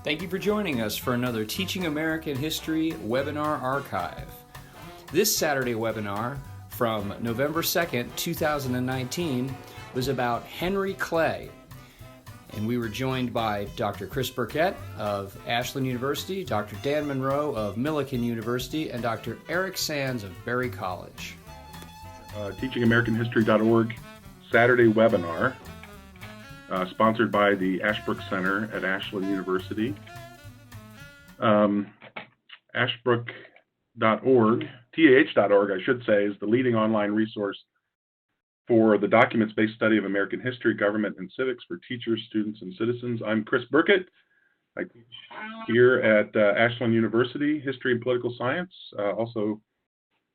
Thank you for joining us for another Teaching American History webinar archive. This Saturday webinar from November 2nd, 2019 was about Henry Clay. And we were joined by Dr. Chris Burkett of Ashland University, Dr. Dan Monroe of Millikan University, and Dr. Eric Sands of Berry College. TeachingAmericanHistory.org Saturday webinar, sponsored by the Ashbrook Center at Ashland University. Ashbrook.org, TAH.org, I should say, is the leading online resource for the documents-based study of American history, government, and civics for teachers, students, and citizens. I'm Chris Burkett. I teach here at Ashland University, History and Political Science, also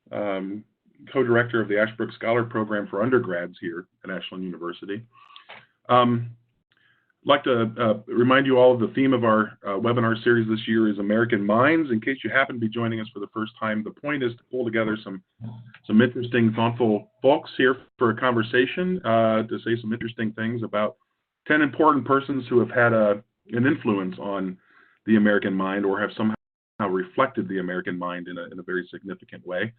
co-director of the Ashbrook Scholar Program for undergrads here at Ashland University. I'd like to remind you all of the theme of our webinar series this year is American Minds. In case you happen to be joining us for the first time, the point is to pull together some interesting, thoughtful folks here for a conversation, to say some interesting things about 10 important persons who have had an influence on the American mind or have somehow reflected the American mind in a very significant way.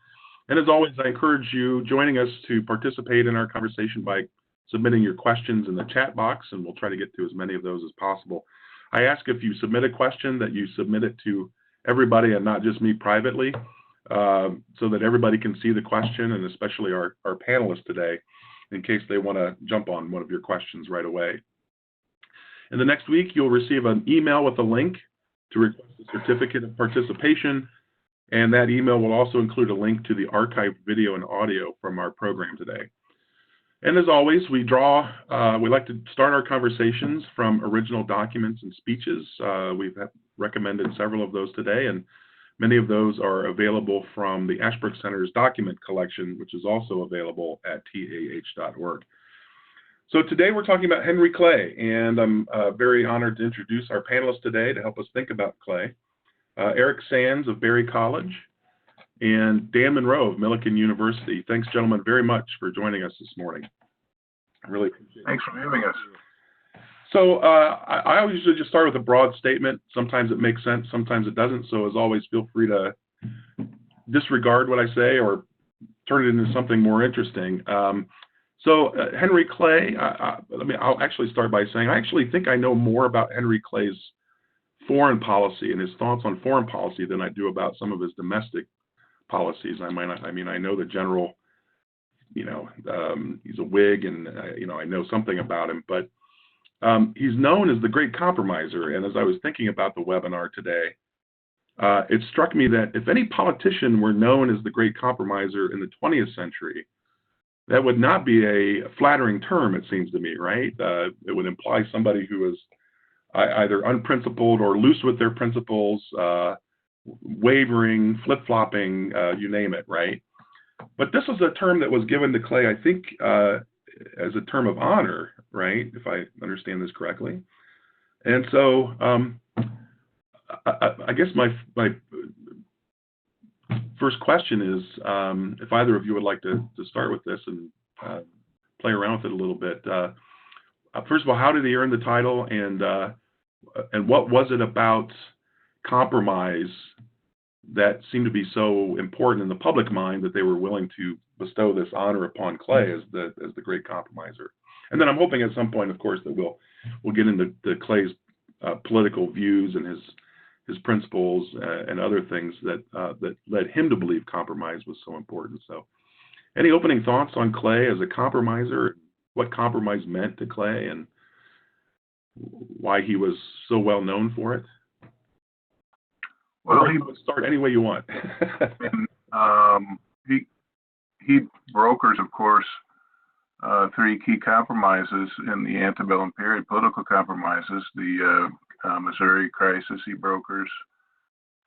And as always, I encourage you joining us to participate in our conversation by submitting your questions in the chat box, and we'll try to get to as many of those as possible. I ask if you submit a question that you submit it to everybody and not just me privately, so that everybody can see the question, and especially our panelists today, in case they want to jump on one of your questions right away. In the next week, you'll receive an email with a link to request a certificate of participation, and that email will also include a link to the archived video and audio from our program today. And as always, we like to start our conversations from original documents and speeches. We've recommended several of those today, and many of those are available from the Ashbrook Center's document collection, which is also available at tah.org. So today we're talking about Henry Clay, and I'm very honored to introduce our panelists today to help us think about Clay. Eric Sands of Berry College, and Dan Monroe of Millikan University. Thanks, gentlemen, very much for joining us this morning. I really appreciate it. Thanks for having us. So I always usually just start with a broad statement. Sometimes it makes sense, sometimes it doesn't. So as always, feel free to disregard what I say or turn it into something more interesting. Henry Clay, I'll actually start by saying I actually think I know more about Henry Clay's foreign policy and his thoughts on foreign policy than I do about some of his domestic policies. I know the general, he's a Whig, and I know something about him, but he's known as the Great Compromiser. And as I was thinking about the webinar today, it struck me that if any politician were known as the Great Compromiser in the 20th century, that would not be a flattering term, it seems to me, right? It would imply somebody who is either unprincipled or loose with their principles, wavering, flip-flopping, you name it, right? But this was a term that was given to Clay, I think, as a term of honor, right, if I understand this correctly. And so I guess my first question is, if either of you would like to start with this and play around with it a little bit. First of all, how did he earn the title, and what was it about compromise that seemed to be so important in the public mind that they were willing to bestow this honor upon Clay as the Great Compromiser? And then I'm hoping at some point, of course, that we'll get into Clay's political views and his principles and other things that led him to believe compromise was so important. So, any opening thoughts on Clay as a compromiser? What compromise meant to Clay, and why he was so well known for it? Well, he would start any way you want. he brokers, of course, three key compromises in the antebellum period, political compromises: the Missouri crisis he brokers,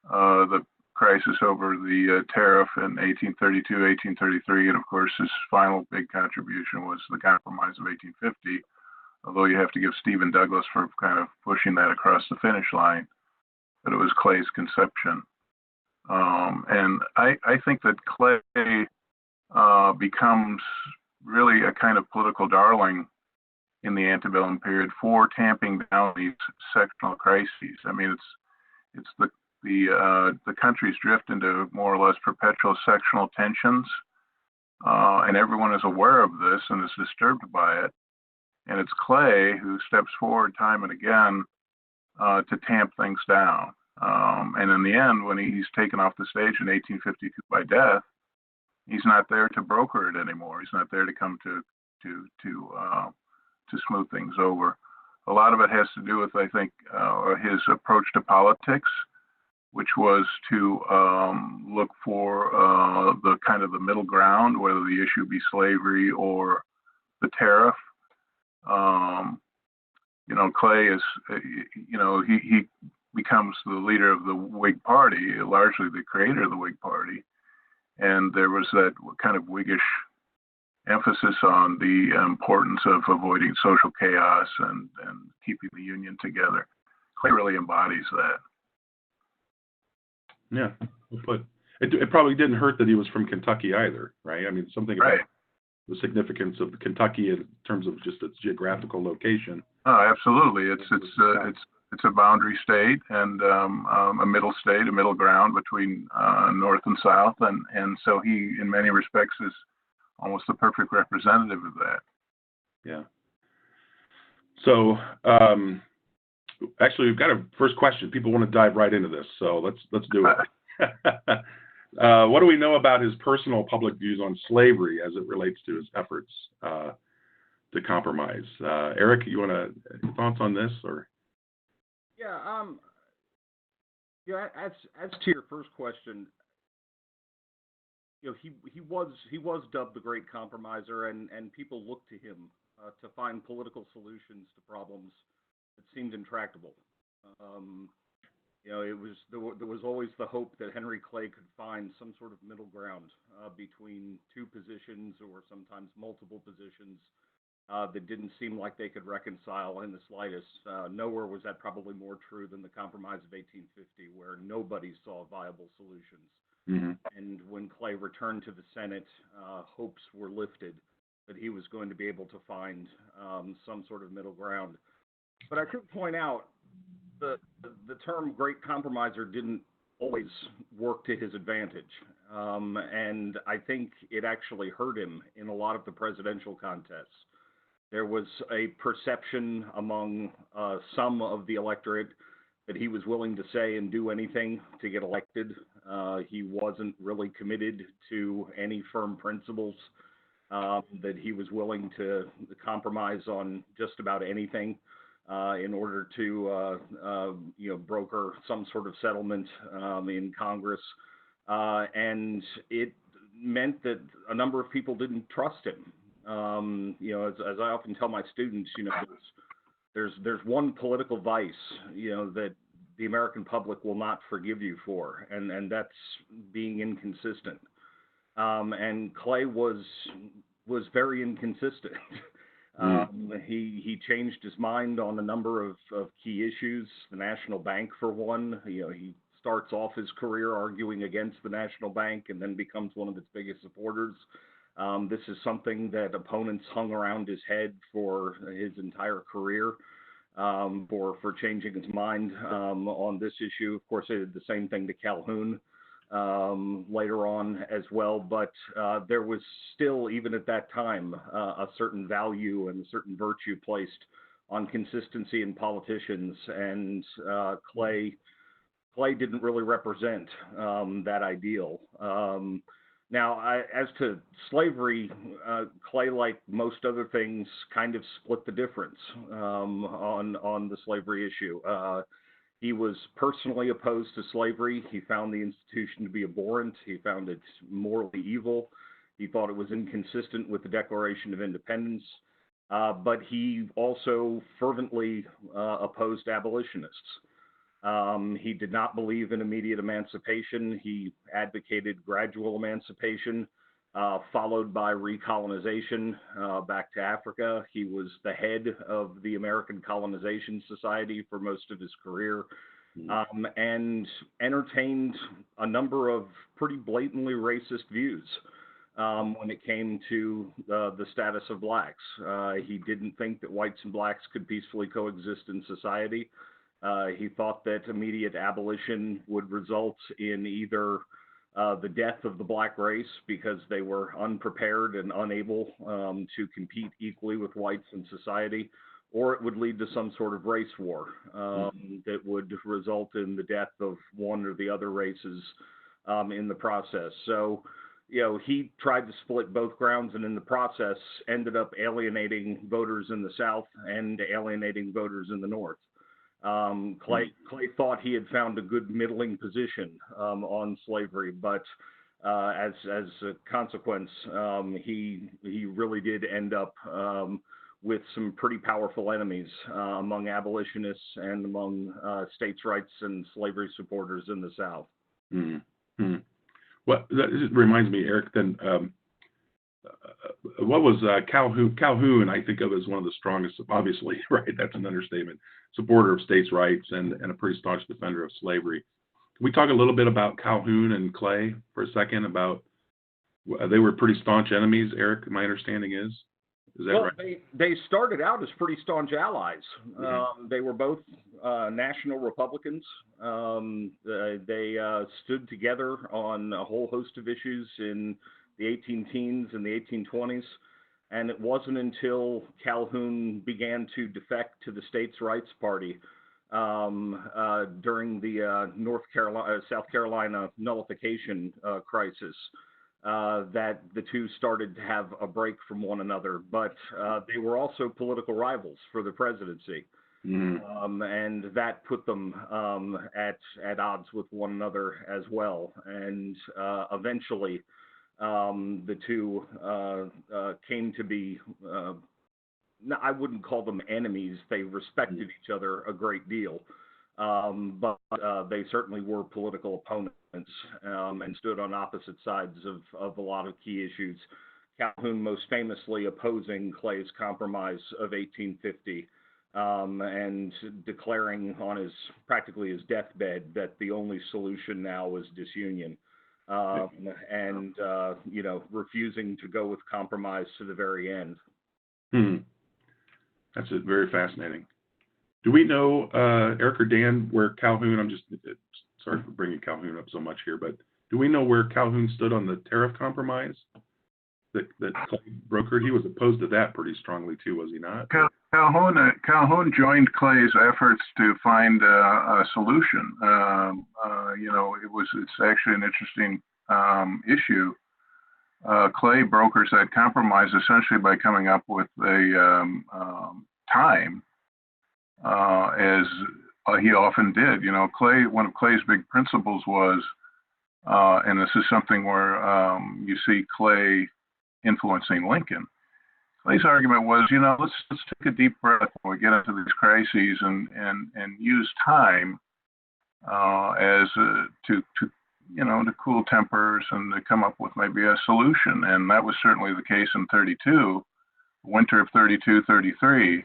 the crisis over the tariff in 1832, 1833, and of course his final big contribution was the Compromise of 1850. Although you have to give Stephen Douglas for kind of pushing that across the finish line, but it was Clay's conception. And I think that Clay becomes really a kind of political darling in the antebellum period for tamping down these sectional crises. I mean, it's the country's drift into more or less perpetual sectional tensions, and everyone is aware of this and is disturbed by it. And it's Clay who steps forward time and again to tamp things down. And in the end, when he's taken off the stage in 1852 by death, he's not there to broker it anymore. He's not there to come to smooth things over. A lot of it has to do with, I think, his approach to politics, which was to look for the kind of the middle ground, whether the issue be slavery or the tariff. Clay is, he becomes the leader of the Whig Party, largely the creator of the Whig Party. And there was that kind of Whiggish emphasis on the importance of avoiding social chaos and keeping the Union together. Clay really embodies that. Yeah, but it probably didn't hurt that he was from Kentucky either, right? I mean, something about the significance of Kentucky in terms of just its geographical location. Oh, absolutely. It's a boundary state and a middle state, a middle ground between North and South, and so he, in many respects, is almost the perfect representative of that. Yeah. So, actually, we've got a first question. People want to dive right into this, so let's do it. What do we know about his personal public views on slavery as it relates to his efforts to compromise? Eric, you want to thoughts on this, or? Yeah. As to your first question, he was dubbed the Great Compromiser, and people looked to him to find political solutions to problems that seemed intractable. There was always the hope that Henry Clay could find some sort of middle ground between two positions or sometimes multiple positions that didn't seem like they could reconcile in the slightest. Nowhere was that probably more true than the Compromise of 1850, where nobody saw viable solutions. Mm-hmm. And when Clay returned to the Senate, hopes were lifted that he was going to be able to find some sort of middle ground. But I should point out the term Great Compromiser didn't always work to his advantage. And I think it actually hurt him in a lot of the presidential contests. There was a perception among some of the electorate that he was willing to say and do anything to get elected. He wasn't really committed to any firm principles, that he was willing to compromise on just about anything in order to broker some sort of settlement in Congress. And it meant that a number of people didn't trust him. As I often tell my students, there's one political vice, that the American public will not forgive you for, and that's being inconsistent. And Clay was very inconsistent. He changed his mind on a number of key issues. The National Bank, for one. He starts off his career arguing against the National Bank and then becomes one of its biggest supporters. This is something that opponents hung around his head for his entire career, for changing his mind on this issue. Of course, they did the same thing to Calhoun later on as well, but there was still, even at that time, a certain value and a certain virtue placed on consistency in politicians, and Clay didn't really represent that ideal. Now, as to slavery, Clay, like most other things, kind of split the difference on the slavery issue. He was personally opposed to slavery. He found the institution to be abhorrent. He found it morally evil. He thought it was inconsistent with the Declaration of Independence. But he also fervently opposed abolitionists. He did not believe in immediate emancipation. He advocated gradual emancipation, followed by recolonization back to Africa. He was the head of the American Colonization Society for most of his career, and entertained a number of pretty blatantly racist views. when it came to the status of blacks. He didn't think that whites and blacks could peacefully coexist in society. He thought that immediate abolition would result in either the death of the black race because they were unprepared and unable to compete equally with whites in society, or it would lead to some sort of race war that would result in the death of one or the other races in the process. So, he tried to split both grounds, and in the process ended up alienating voters in the South and alienating voters in the North. Clay thought he had found a good middling position on slavery, but as a consequence, he really did end up with some pretty powerful enemies among abolitionists and among states' rights and slavery supporters in the South. Mm-hmm. Well, that just reminds me, Eric, then what was Calhoun? Calhoun, I think of as one of the strongest, obviously, right? That's an understatement. Supporter of states' rights and a pretty staunch defender of slavery. Can we talk a little bit about Calhoun and Clay for a second? About they were pretty staunch enemies, Eric, my understanding is that right? They started out as pretty staunch allies. Mm-hmm. They were both national Republicans. They stood together on a whole host of issues in the 18-teens and the 1820s. And it wasn't until Calhoun began to defect to the States' Rights Party during the South Carolina nullification crisis that the two started to have a break from one another. But they were also political rivals for the presidency. Mm-hmm. And that put them at odds with one another as well. And eventually, the two came to be, I wouldn't call them enemies. They respected each other a great deal. But they certainly were political opponents and stood on opposite sides of a lot of key issues. Calhoun most famously opposing Clay's Compromise of 1850 and declaring on practically his deathbed that the only solution now was disunion. And refusing to go with compromise to the very end. That's very fascinating. Do we know, Eric or Dan, where Calhoun? I'm just sorry for bringing Calhoun up so much here, but do we know where Calhoun stood on the tariff compromise that Clay brokered? He was opposed to that pretty strongly too, was he not? Calhoun joined Clay's efforts to find a solution. It's actually an interesting issue. Clay brokers that compromise essentially by coming up with a time, as he often did. Clay, one of Clay's big principles was, and this is something where you see Clay influencing Lincoln. Clay's argument was, let's take a deep breath when we get into these crises and use time as to cool tempers and to come up with maybe a solution. And that was certainly the case in 32, winter of 32, 33,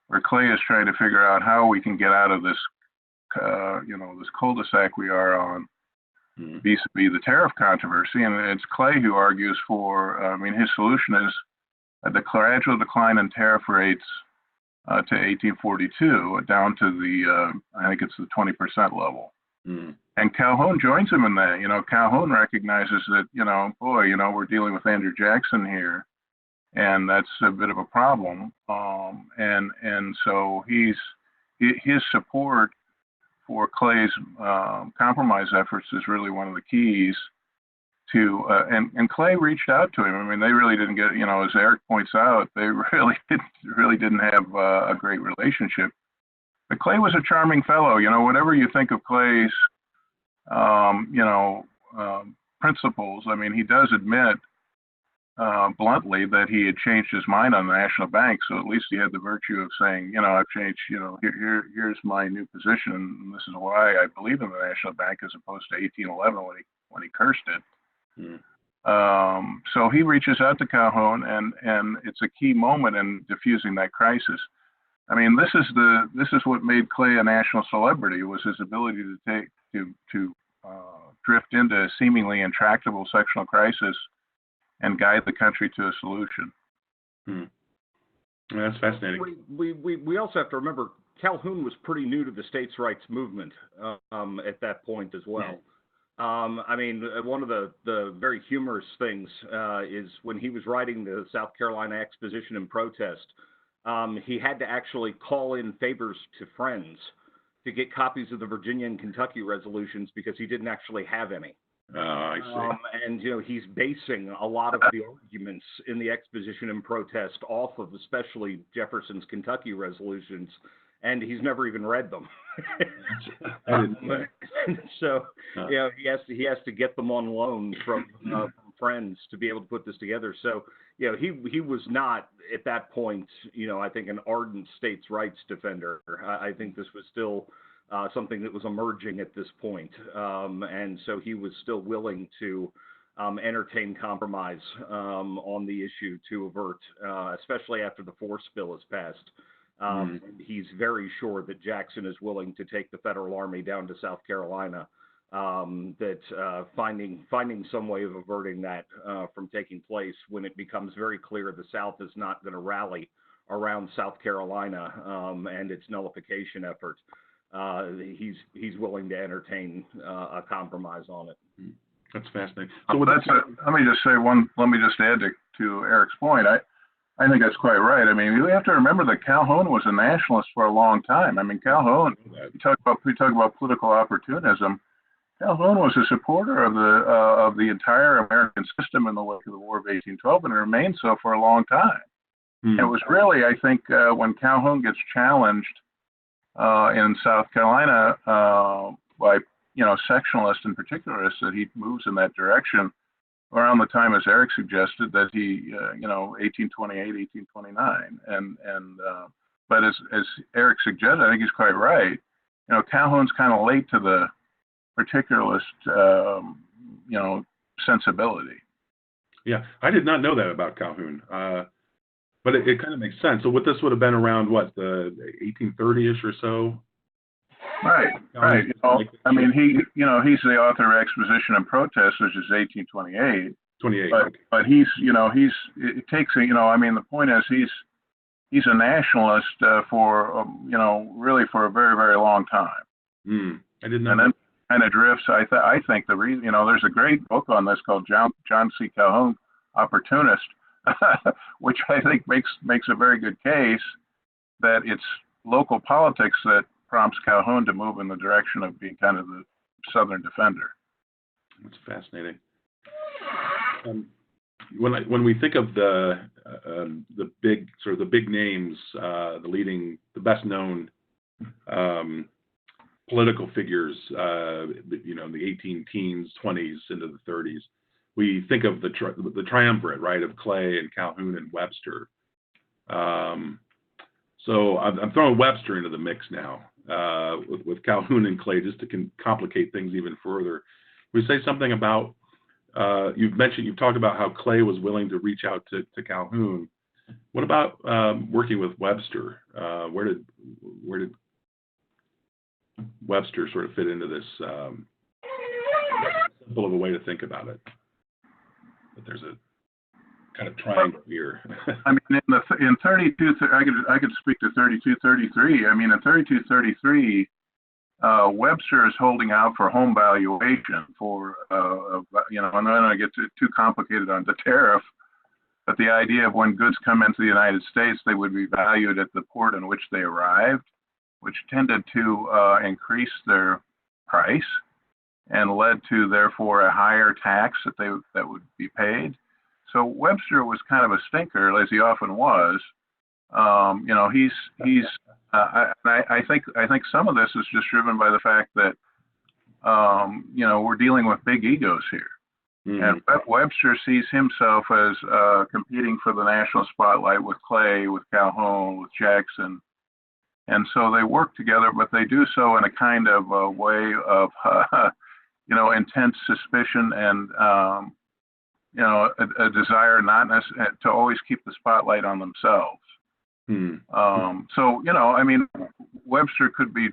where Clay is trying to figure out how we can get out of this, this cul-de-sac we are on, vis-a-vis the tariff controversy. And it's Clay who argues for, his solution is the gradual decline in tariff rates to 1842, down to the, I think it's the 20% level. And Calhoun joins him in that. Calhoun recognizes that, we're dealing with Andrew Jackson here, and that's a bit of a problem. And so his support for Clay's compromise efforts is really one of the keys to, and Clay reached out to him. They really didn't get, as Eric points out, they really didn't have a great relationship. But Clay was a charming fellow. Whatever you think of Clay's, principles, he does admit bluntly that he had changed his mind on the national bank. So at least he had the virtue of saying, I've changed, here's my new position, and this is why I believe in the national bank, as opposed to 1811 when he cursed it. So he reaches out to Calhoun, and it's a key moment in diffusing that crisis. This is what made Clay a national celebrity, was his ability to drift into a seemingly intractable sectional crisis and guide the country to a solution. Hmm. That's fascinating. We also have to remember Calhoun was pretty new to the states' rights movement at that point as well. I mean, one of the very humorous things is when he was writing the South Carolina Exposition and Protest, he had to actually call in favors to friends to get copies of the Virginia and Kentucky resolutions because he didn't actually have any. I see. And, you know, he's basing a lot of the arguments in the Exposition and Protest off of especially Jefferson's Kentucky resolutions, and he's never even read them. So, you know, he has to get them on loan from friends to be able to put this together. So, you know, he was not at that point, you know, I think an ardent states' rights defender. I think this was still something that was emerging at this point. And so he was still willing to entertain compromise on the issue to avert, especially after the force bill is passed. He's very sure that Jackson is willing to take the federal army down to South Carolina, that finding some way of averting that from taking place when it becomes very clear the South is not going to rally around South Carolina and its nullification effort. He's willing to entertain a compromise on it. That's fascinating. So let me just add to Eric's point. I think that's quite right. I mean, we have to remember that Calhoun was a nationalist for a long time. I mean, Calhoun, we talk about political opportunism. Calhoun was a supporter of the entire American system in the wake of the War of 1812, and remained so for a long time. It was really, I think, when Calhoun gets challenged in South Carolina by, you know, sectionalists and particularists, that he moves in that direction around the time, as Eric suggested, that he, you know, 1828, 1829. But as Eric suggested, I think he's quite right. You know, Calhoun's kind of late to the particularist, you know, sensibility. Yeah, I did not know that about Calhoun. But it kind of makes sense. So this would have been around, what, the 1830-ish or so? Right. You know, I mean, he's the author of Exposition and Protest, which is 1828. 28. But he's, you know, it takes, you know, I mean, the point is he's a nationalist for, you know, really for a very, very long time. I did not know. And then kind of drifts. I think the reason, you know, there's a great book on this called John C. Calhoun, Opportunist, which I think makes a very good case that it's local politics that prompts Calhoun to move in the direction of being kind of the Southern defender. That's fascinating. When we think of the big names, the best known political figures, you know, in the 18 teens, 20s into the 30s, we think of the triumvirate, right, of Clay and Calhoun and Webster. So I'm throwing Webster into the mix now with Calhoun and Clay, just to complicate things even further. We say something about you've talked about how Clay was willing to reach out to Calhoun. What about working with Webster? Where did Webster sort of fit into this? Simple of a way to think about it. But there's a kind of triangle here. I mean, in 32, I could speak to 32-33. I mean, in 32-33, Webster is holding out for home valuation for, you know, and then I get too complicated on the tariff, but the idea of when goods come into the United States, they would be valued at the port in which they arrived, which tended to increase their price and led to, therefore, a higher tax that would be paid. So Webster was kind of a stinker, as he often was. You know, I think some of this is just driven by the fact that you know, we're dealing with big egos here, and Webster sees himself as competing for the national spotlight with Clay, with Calhoun, with Jackson, and so they work together, but they do so in a kind of a way of you know, intense suspicion and you know, a desire not necessarily to always keep the spotlight on themselves. So, you know, I mean, Webster could be,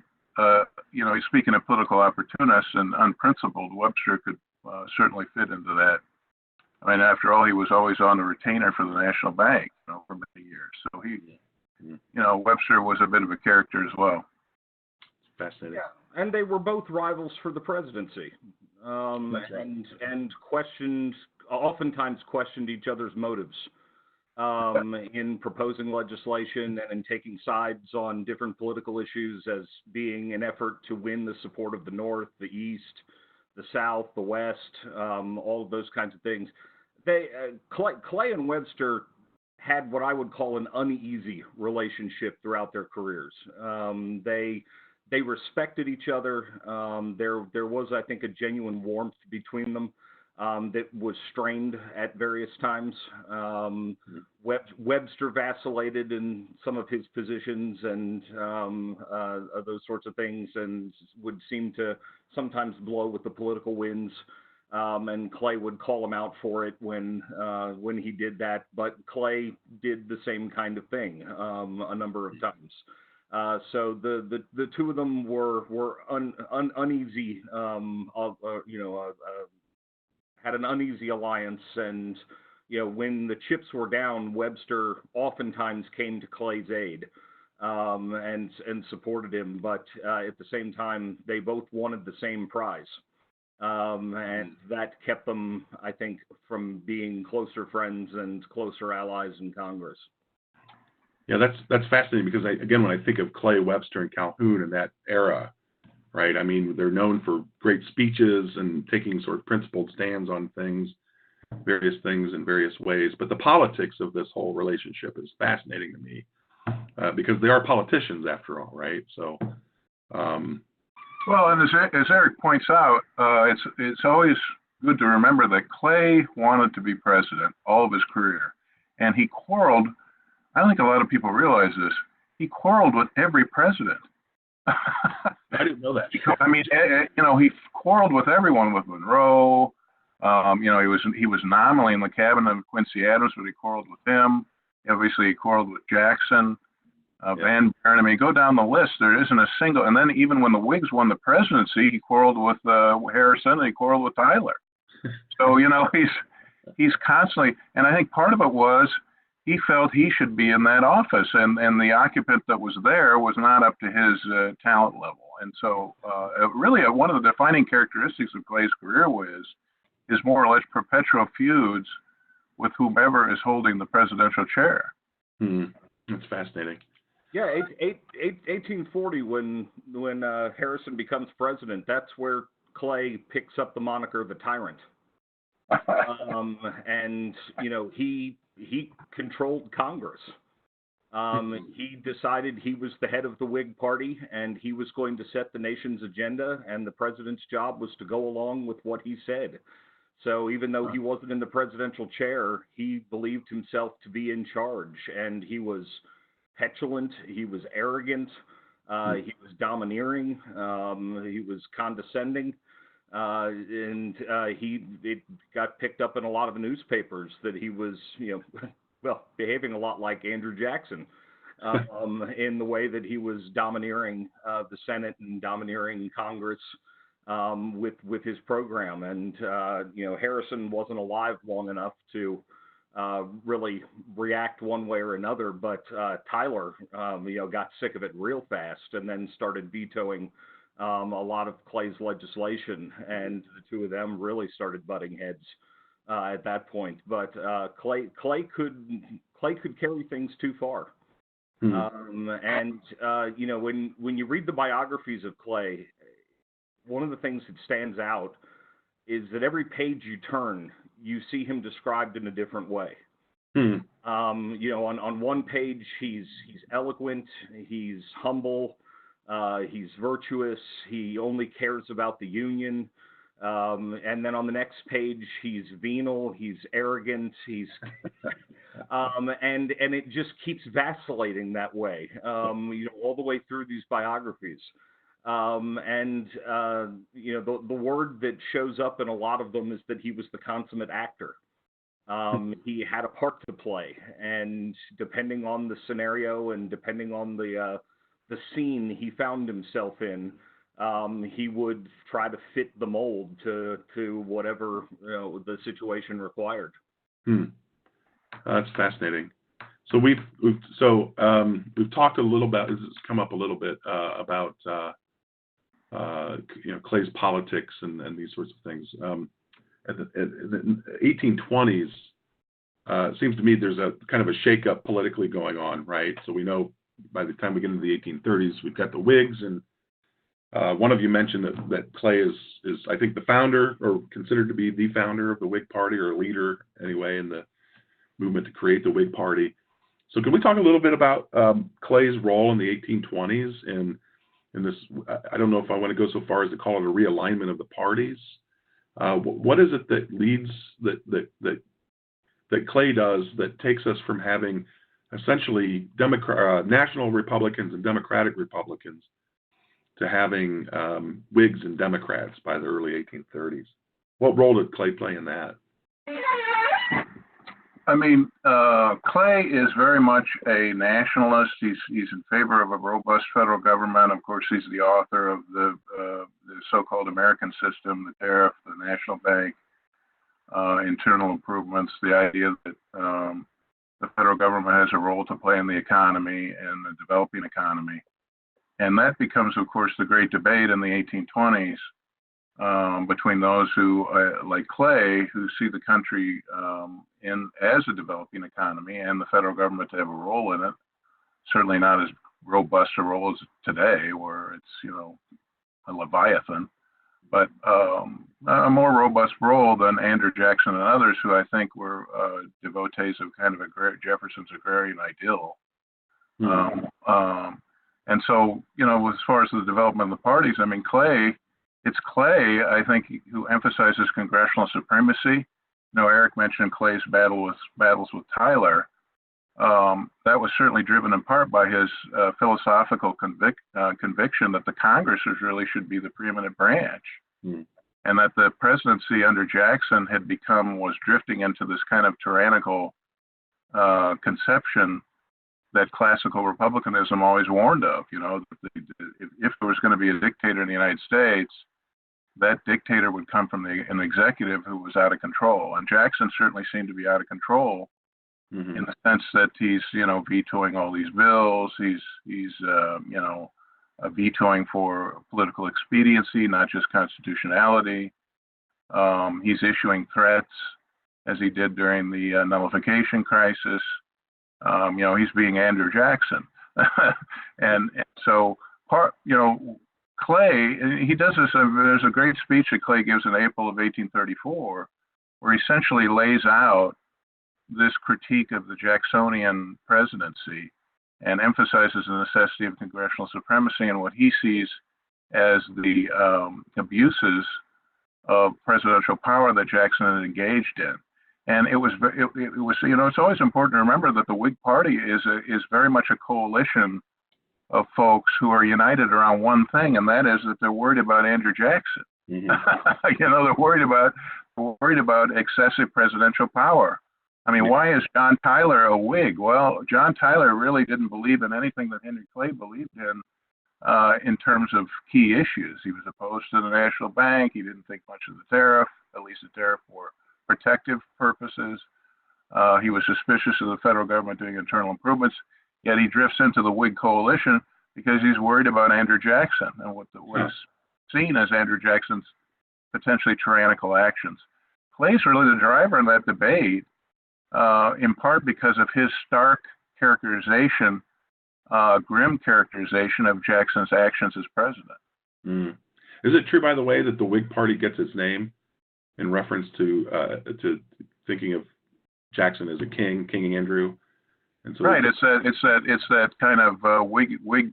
you know, speaking of political opportunists and unprincipled, Webster could certainly fit into I mean, after all, he was always on the retainer for the National Bank, for many years. So Webster was a bit of a character as well. Fascinating. Yeah. And they were both rivals for the presidency, Right. and oftentimes questioned each other's motives in proposing legislation and in taking sides on different political issues as being an effort to win the support of the North, the East, the South, the West, all of those kinds of things. Clay and Webster had what I would call an uneasy relationship throughout their careers. They respected each other. There was, I think, a genuine warmth between them that was strained at various times. Webster vacillated in some of his positions and those sorts of things, and would seem to sometimes blow with the political winds. And Clay would call him out for it when he did that. But Clay did the same kind of thing a number of times. So the two of them were uneasy, had an uneasy alliance, and when the chips were down, Webster oftentimes came to Clay's aid and supported him. But at the same time, they both wanted the same prize. And that kept them, I think, from being closer friends and closer allies in Congress. Yeah, that's fascinating because, when I think of Clay, Webster, and Calhoun in that era, right? I mean, they're known for great speeches and taking sort of principled stands on various things in various ways. But the politics of this whole relationship is fascinating to me because they are politicians after all, right? So. Well, and as Eric points out, it's always good to remember that Clay wanted to be president all of his career, and he quarreled. I don't think a lot of people realize this. He quarreled with every president. I didn't know that. I mean, he quarreled with everyone. With Monroe, he was nominally in the cabinet of Quincy Adams, but he quarreled with him. Obviously, he quarreled with Jackson. Van Buren. I mean, go down the list. There isn't a single. And then even when the Whigs won the presidency, he quarreled with Harrison and he quarreled with Tyler. So he's constantly. And I think part of it was he felt he should be in that office, and the occupant that was there was not up to his talent level. And so, really, one of the defining characteristics of Clay's career is more or less perpetual feuds with whomever is holding the presidential chair. That's fascinating. Yeah, 1840, when Harrison becomes president, that's where Clay picks up the moniker the tyrant. And he controlled Congress. He decided he was the head of the Whig Party, and he was going to set the nation's agenda, and the president's job was to go along with what he said. So even though he wasn't in the presidential chair, he believed himself to be in charge, and he was petulant, he was arrogant, he was domineering, he was condescending, and it got picked up in a lot of newspapers that he was, behaving a lot like Andrew Jackson in the way that he was domineering the Senate and domineering Congress with his program. And Harrison wasn't alive long enough to really react one way or another, but Tyler, got sick of it real fast and then started vetoing a lot of Clay's legislation, and the two of them really started butting heads at that point. But Clay could carry things too far. And when you read the biographies of Clay, one of the things that stands out is that every page you turn, you see him described in a different way. On one page, he's eloquent, he's humble, he's virtuous, he only cares about the Union. And then on the next page, he's venal, he's arrogant, he's and it just keeps vacillating that way, all the way through these biographies. The word that shows up in a lot of them is that he was the consummate actor. He had a part to play, and depending on the scenario and depending on the scene he found himself in, he would try to fit the mold to whatever the situation required. That's fascinating. So we've talked a little about, this has come up a little bit about Clay's politics and these sorts of things. In the 1820s, it seems to me there's a kind of a shakeup politically going on, right? So we know by the time we get into the 1830s, we've got the Whigs, and one of you mentioned that Clay is I think the founder, or considered to be the founder of the Whig Party, or a leader anyway in the movement to create the Whig Party. So can we talk a little bit about Clay's role in the 1820s and in this? I don't know if I want to go so far as to call it a realignment of the parties. What is it that leads that Clay does that takes us from having essentially national Republicans and Democratic Republicans to having Whigs and Democrats by the early 1830s? What role did Clay play in that? I mean, Clay is very much a nationalist. He's in favor of a robust federal government. Of course, he's the author of the so-called American system, the tariff, the national bank, internal improvements, the idea that the federal government has a role to play in the economy and the developing economy. And that becomes, of course, the great debate in the 1820s between those who, like Clay, who see the country as a developing economy and the federal government to have a role in it. Certainly not as robust a role as today, where it's, a leviathan, but a more robust role than Andrew Jackson and others who I think were devotees of kind of Jefferson's agrarian ideal. And so, as far as the development of the parties, I mean, it's Clay, I think, who emphasizes congressional supremacy. Eric mentioned Clay's battles with Tyler. That was certainly driven in part by his philosophical conviction that the Congress really should be the preeminent branch, and that the presidency under Jackson was drifting into this kind of tyrannical conception that classical republicanism always warned of. If there was going to be a dictator in the United States, that dictator would come from an executive who was out of control. And Jackson certainly seemed to be out of control in the sense that he's, vetoing all these bills. He's vetoing for political expediency, not just constitutionality. He's issuing threats, as he did during the nullification crisis. He's being Andrew Jackson. and so Clay, he does this, there's a great speech that Clay gives in April of 1834, where he essentially lays out this critique of the Jacksonian presidency and emphasizes the necessity of congressional supremacy and what he sees as the abuses of presidential power that Jackson had engaged in. And it was, it's always important to remember that the Whig Party is very much a coalition of folks who are united around one thing, and that is that they're worried about Andrew Jackson. They're worried about excessive presidential power. I mean, why is John Tyler a Whig? Well, John Tyler really didn't believe in anything that Henry Clay believed in terms of key issues. He was opposed to the national bank. He didn't think much of the tariff, at least the tariff for protective purposes. He was suspicious of the federal government doing internal improvements, yet he drifts into the Whig coalition because he's worried about Andrew Jackson and what is seen as Andrew Jackson's potentially tyrannical actions. Clay's really the driver in that debate, in part because of his stark characterization, grim characterization of Jackson's actions as president. Is it true, by the way, that the Whig Party gets its name in reference to thinking of Jackson as a king, King Andrew? And so right. It's that kind of Whig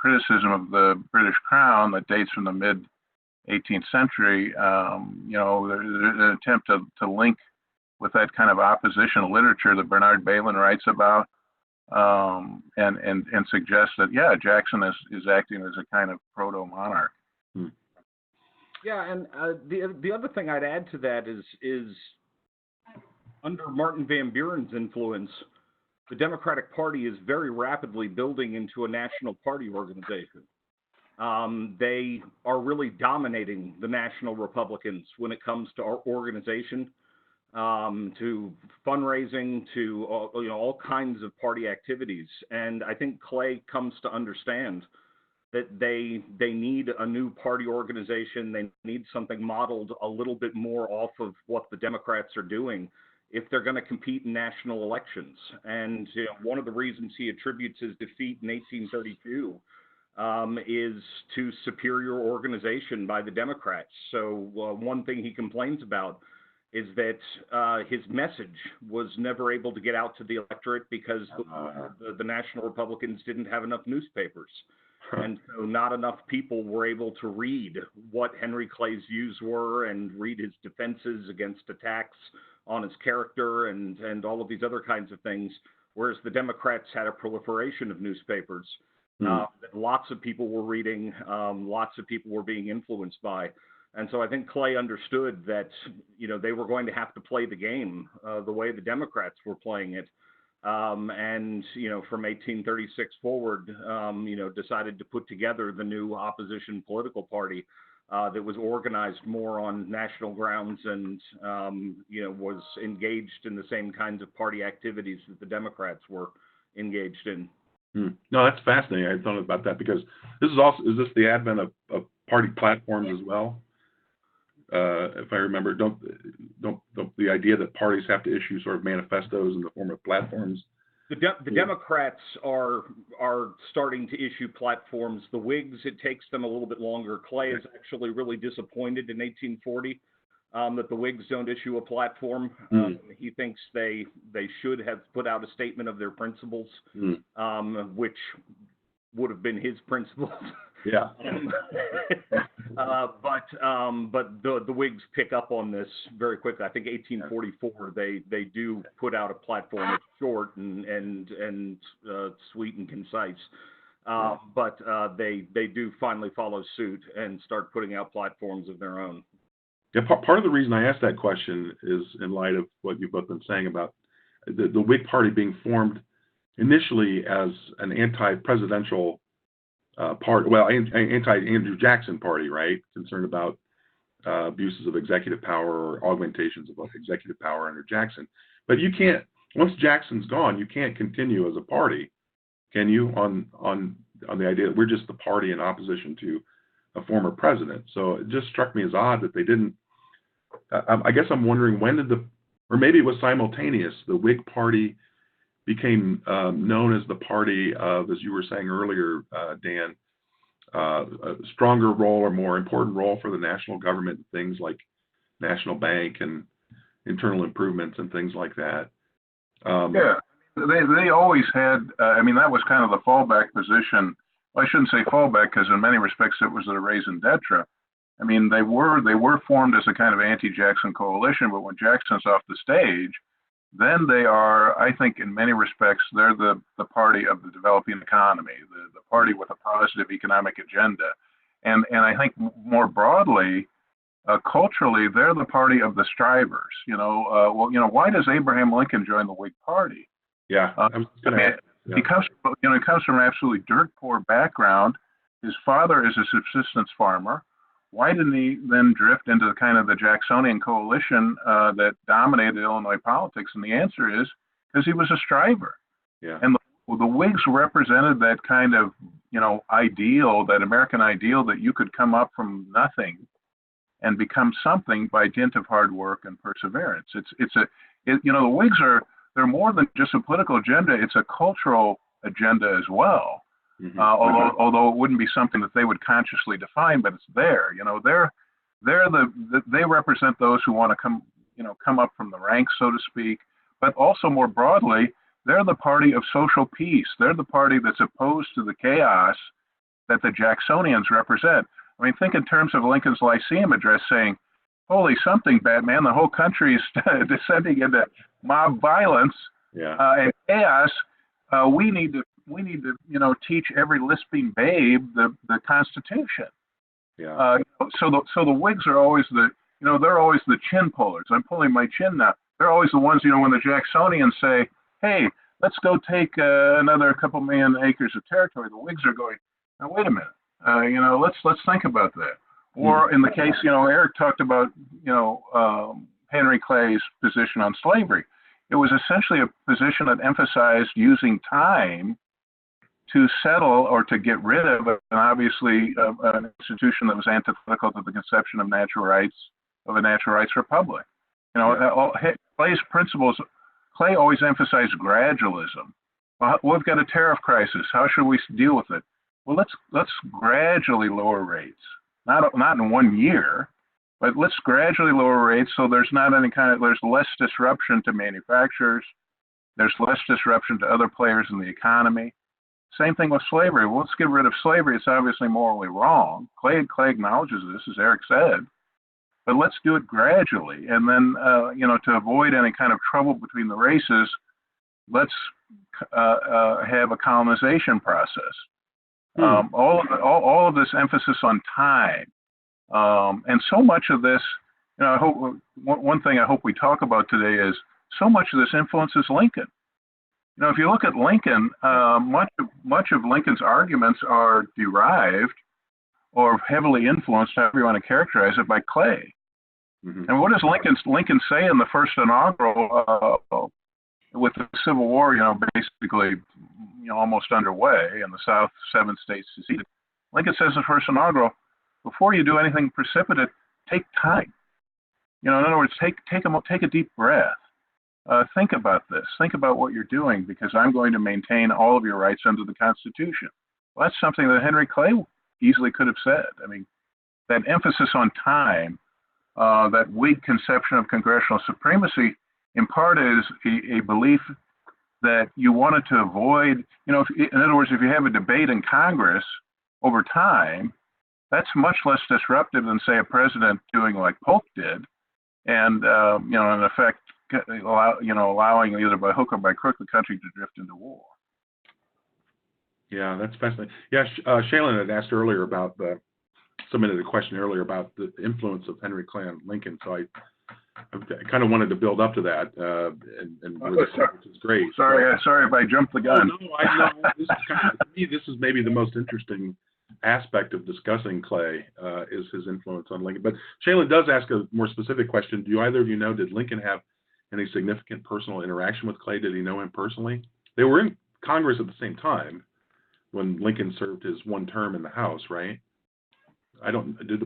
criticism of the British Crown that dates from the mid 18th century. There's an attempt to link with that kind of opposition literature that Bernard Bailyn writes about, and suggests that Jackson is acting as a kind of proto monarch. Yeah, and the other thing I'd add to that is under Martin Van Buren's influence, the Democratic Party is very rapidly building into a national party organization. They are really dominating the national Republicans when it comes to our organization, to fundraising, to all kinds of party activities. And I think Clay comes to understand that they need a new party organization. They need something modeled a little bit more off of what the Democrats are doing if they're going to compete in national elections. And one of the reasons he attributes his defeat in 1832 is to superior organization by the Democrats. So one thing he complains about is that his message was never able to get out to the electorate because the National Republicans didn't have enough newspapers. And so not enough people were able to read what Henry Clay's views were and read his defenses against attacks on his character and all of these other kinds of things, whereas the Democrats had a proliferation of newspapers that lots of people were reading, lots of people were being influenced by. And so I think Clay understood that, they were going to have to play the game the way the Democrats were playing it. And from 1836 forward, decided to put together the new opposition political party that was organized more on national grounds and, was engaged in the same kinds of party activities that the Democrats were engaged in. No, that's fascinating. I thought about that because is this the advent of party platforms as well? If I remember, don't the idea that parties have to issue sort of manifestos in the form of platforms? The Democrats are starting to issue platforms. The Whigs, it takes them a little bit longer. Clay is actually really disappointed in 1840 that the Whigs don't issue a platform. He thinks they should have put out a statement of their principles, which would have been his principles. Yeah. But the Whigs pick up on this very quickly. I think 1844 they do put out a platform. It's short and sweet and concise. But they do finally follow suit and start putting out platforms of their own. Yeah, part of the reason I asked that question is in light of what you've both been saying about the Whig Party being formed initially as an anti-presidential anti-Andrew Jackson party, right? Concerned about abuses of executive power or augmentations of executive power under Jackson. But you can't, once Jackson's gone, you can't continue as a party, can you? On the idea that we're just the party in opposition to a former president. So it just struck me as odd that they didn't. I guess I'm wondering when did or maybe it was simultaneous. The Whig Party became known as the party of, as you were saying earlier, Dan, a stronger role or more important role for the national government, things like national bank and internal improvements and things like that. Yeah, they always had. That was kind of the fallback position. Well, I shouldn't say fallback because in many respects it was the raison d'etre. They were formed as a kind of anti-Jackson coalition, but when Jackson's off the stage, then they are, I think, in many respects, they're the party of the developing economy, the party with a positive economic agenda. And I think more broadly, culturally, they're the party of the strivers. Why does Abraham Lincoln join the Whig Party? Yeah. He comes from an absolutely dirt poor background. His father is a subsistence farmer. Why didn't he then drift into kind of the Jacksonian coalition that dominated Illinois politics? And the answer is because he was a striver. Yeah. And the Whigs represented that kind of, ideal, that American ideal that you could come up from nothing and become something by dint of hard work and perseverance. The Whigs they're more than just a political agenda. It's a cultural agenda as well. Mm-hmm. Although it wouldn't be something that they would consciously define, but it's there. They represent those who want to come up from the ranks, so to speak. But also more broadly, they're the party of social peace. They're the party that's opposed to the chaos that the Jacksonians represent. Think in terms of Lincoln's Lyceum address, saying, "Holy something, Batman! The whole country is descending into mob violence and chaos. We need to teach every lisping babe the Constitution." Yeah. So the Whigs are always they're always the chin pullers. I'm pulling my chin now. They're always the ones, when the Jacksonians say, "Hey, let's go take another couple million acres of territory," the Whigs are going, "Now wait a minute. Let's think about that. Or in the case, Eric talked about, Henry Clay's position on slavery. It was essentially a position that emphasized using time to settle or to get rid of obviously an institution that was antithetical to the conception of natural rights, of a natural rights republic. Clay's principles, Clay always emphasized gradualism. Well, we've got a tariff crisis. How should we deal with it? Well, let's gradually lower rates. Not in 1 year, but let's gradually lower rates so there's not there's less disruption to manufacturers, there's less disruption to other players in the economy. Same thing with slavery. Well, let's get rid of slavery. It's obviously morally wrong. Clay acknowledges this, as Eric said, but let's do it gradually. And then, to avoid any kind of trouble between the races, let's have a colonization process. All of this emphasis on time, and so much of this, I hope one thing I hope we talk about today is so much of this influences Lincoln. If you look at Lincoln, much of Lincoln's arguments are derived or heavily influenced, however you want to characterize it, by Clay. Mm-hmm. And what does Lincoln say in the first inaugural? With the Civil War, basically, almost underway, and the South 7 states seceded, Lincoln says in the first inaugural, before you do anything precipitate, take time. In other words, take a deep breath. Think about this. Think about what you're doing, because I'm going to maintain all of your rights under the Constitution. Well, that's something that Henry Clay easily could have said. I mean, that emphasis on time, that Whig conception of congressional supremacy, in part is a belief that you wanted to avoid, in other words, if you have a debate in Congress over time, that's much less disruptive than, say, a president doing like Polk did, and, in effect, allowing either by hook or by crook the country to drift into war. Yeah, that's fascinating. Yeah, Shaylin had asked earlier submitted a question earlier about the influence of Henry Clay on Lincoln, so I kind of wanted to build up to that, which is great. Sorry if I jumped the gun. No, I know. To me, this is maybe the most interesting aspect of discussing Clay, is his influence on Lincoln. But Shaylin does ask a more specific question. Do either of you know, did Lincoln have any significant personal interaction with Clay? Did he know him personally? They were in Congress at the same time when Lincoln served his one term in the House, right? Did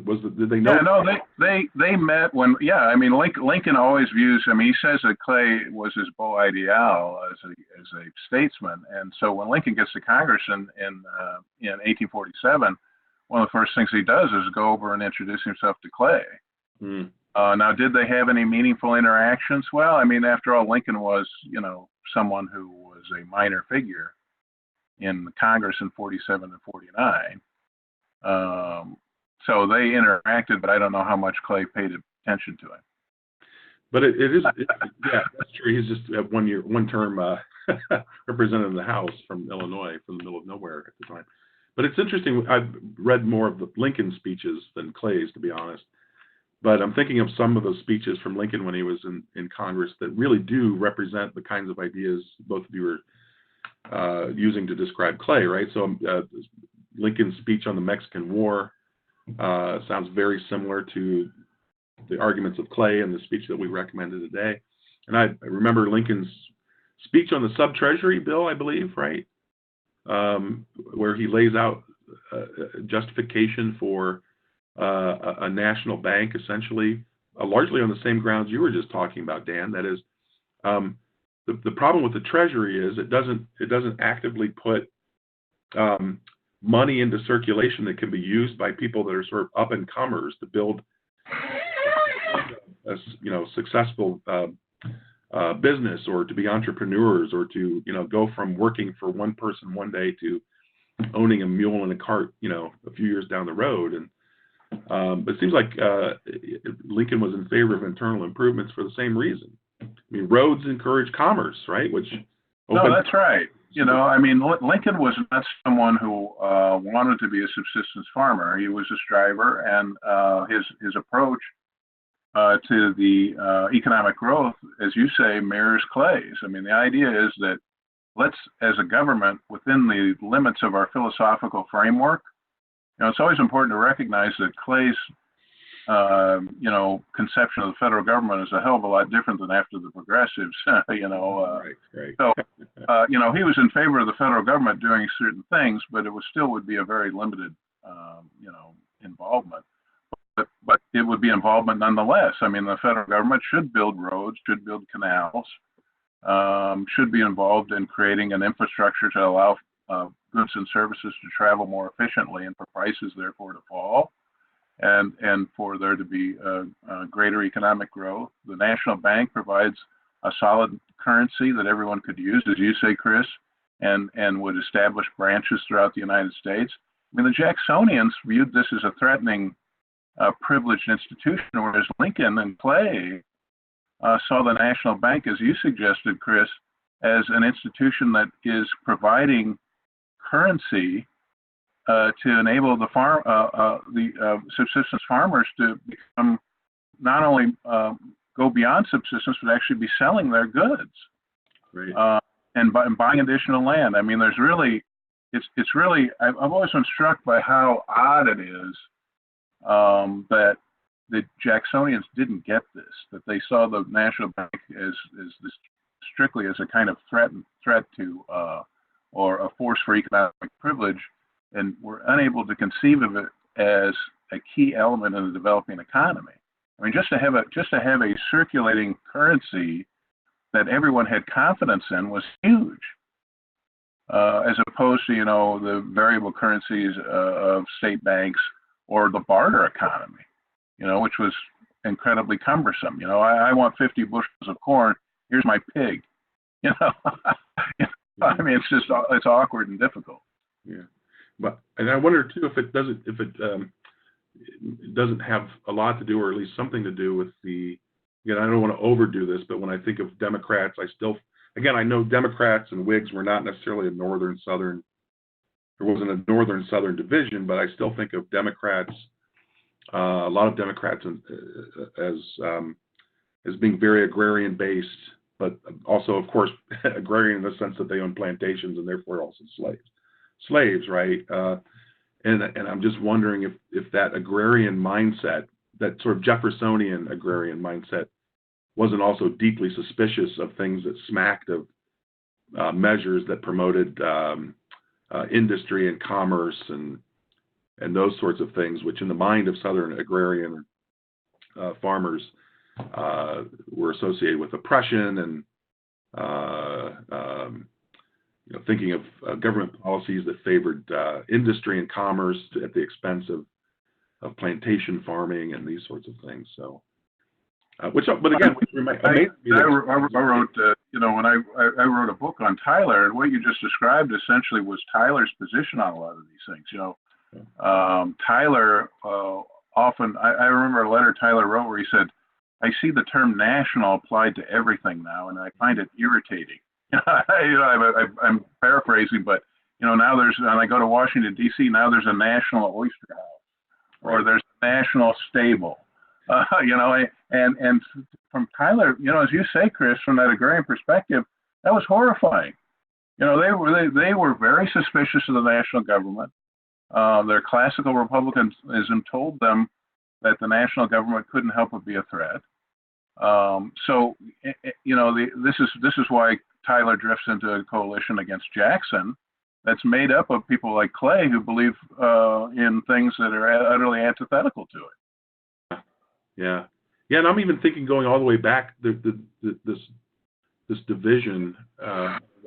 they know? Yeah, no, they met when. Yeah, I mean, Lincoln always views. I mean, he says that Clay was his beau ideal as a statesman, and so when Lincoln gets to Congress in 1847, one of the first things he does is go over and introduce himself to Clay. Mm. Now, did they have any meaningful interactions? Well, I mean, after all, Lincoln was, someone who was a minor figure in Congress in 47 and 49. So they interacted, but I don't know how much Clay paid attention to him. But it is, yeah, that's true. He's just one term represented in the House from Illinois, from the middle of nowhere at the time. But it's interesting. I've read more of the Lincoln speeches than Clay's, to be honest. But I'm thinking of some of those speeches from Lincoln when he was in Congress that really do represent the kinds of ideas both of you are using to describe Clay, right? So Lincoln's speech on the Mexican War sounds very similar to the arguments of Clay and the speech that we recommended today. And I remember Lincoln's speech on the sub-treasury bill, I believe, right? Where he lays out justification for a national bank, essentially, largely on the same grounds you were just talking about, Dan. That is, the problem with the Treasury is it doesn't actively put money into circulation that can be used by people that are sort of up and comers to build a successful business, or to be entrepreneurs, or to go from working for one person one day to owning a mule and a cart a few years down the road. And but it seems like Lincoln was in favor of internal improvements for the same reason. I mean, roads encourage commerce, right? No, that's right. I mean, Lincoln was not someone who wanted to be a subsistence farmer. He was a striver, and his approach to the economic growth, as you say, mirrors Clay's. I mean, the idea is that let's, as a government, within the limits of our philosophical framework, it's always important to recognize that Clay's conception of the federal government is a hell of a lot different than after the progressives. Right. So, he was in favor of the federal government doing certain things, but it would be a very limited, involvement. But it would be involvement nonetheless. I mean, the federal government should build roads, should build canals, should be involved in creating an infrastructure to allow goods and services to travel more efficiently and for prices therefore to fall, and for there to be greater economic growth. The National Bank provides a solid currency that everyone could use, as you say, Chris, and would establish branches throughout the United States. I mean, the Jacksonians viewed this as a threatening privileged institution, whereas Lincoln and Clay saw the National Bank, as you suggested, Chris, as an institution that is providing currency to enable the subsistence farmers to become not only go beyond subsistence, but actually be selling their goods, Right. and buying additional land. I mean, there's really, it's really. I've always been struck by how odd it is that the Jacksonians didn't get this, that they saw the National Bank as this strictly as a kind of threat to or a force for economic privilege, and were unable to conceive of it as a key element in the developing economy. I mean, just to have a circulating currency that everyone had confidence in was huge, as opposed to the variable currencies of state banks or the barter economy, which was incredibly cumbersome. I want 50 bushels of corn. Here's my pig. I mean, it's awkward and difficult. Yeah, and I wonder too if it doesn't have a lot to do, or at least something to do with the. Again, I don't want to overdo this, but when I think of Democrats, I know Democrats and Whigs were not necessarily a northern-southern. There wasn't a northern-southern division, but I still think of Democrats, a lot of Democrats, as being very agrarian-based, but also, of course, agrarian in the sense that they own plantations and therefore also slaves, right? And I'm just wondering if that agrarian mindset, that sort of Jeffersonian agrarian mindset, wasn't also deeply suspicious of things that smacked of measures that promoted industry and commerce and those sorts of things, which in the mind of Southern agrarian farmers were associated with oppression and thinking of government policies that favored industry and commerce at the expense of plantation farming and these sorts of things. So, but again, I wrote, when I wrote a book on Tyler, and what you just described essentially was Tyler's position on a lot of these things. Tyler often, I remember a letter Tyler wrote where he said, "I see the term national applied to everything now, and I find it irritating." I'm paraphrasing, but now and I go to Washington D.C. Now there's a national oyster house, or there's a national stable, and from Tyler, as you say, Chris, from that agrarian perspective, that was horrifying. They were very suspicious of the national government. Their classical republicanism told them that the national government couldn't help but be a threat. This is why Tyler drifts into a coalition against Jackson that's made up of people like Clay who believe in things that are utterly antithetical to it. Yeah, and I'm even thinking going all the way back, this division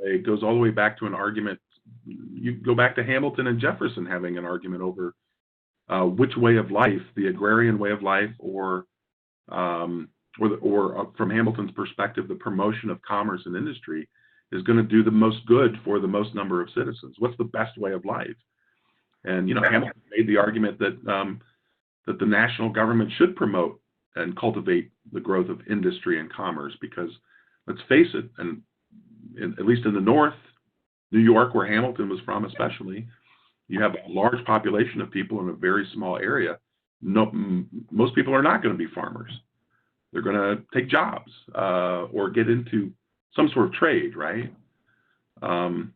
it goes all the way back to an argument. You go back to Hamilton and Jefferson having an argument over which way of life, the agrarian way of life, or from Hamilton's perspective, the promotion of commerce and industry is going to do the most good for the most number of citizens. What's the best way of life? And Hamilton made the argument that the national government should promote and cultivate the growth of industry and commerce, because let's face it, and at least in the North, New York, where Hamilton was from especially, you have a large population of people in a very small area. Most people are not going to be farmers. They're going to take jobs or get into some sort of trade, right? And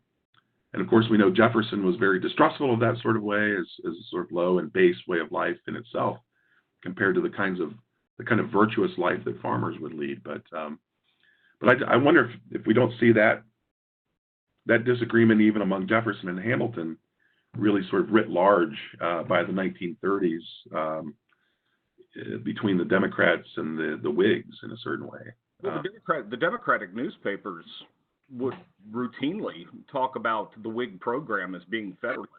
And of course, we know Jefferson was very distrustful of that sort of way, as a sort of low and base way of life in itself, compared to the kind of virtuous life that farmers would lead. But I wonder if we don't see that disagreement even among Jefferson and Hamilton really sort of writ large by the 1930s between the Democrats and the Whigs in a certain way. Well, the Democratic newspapers would routinely talk about the Whig program as being Federalist.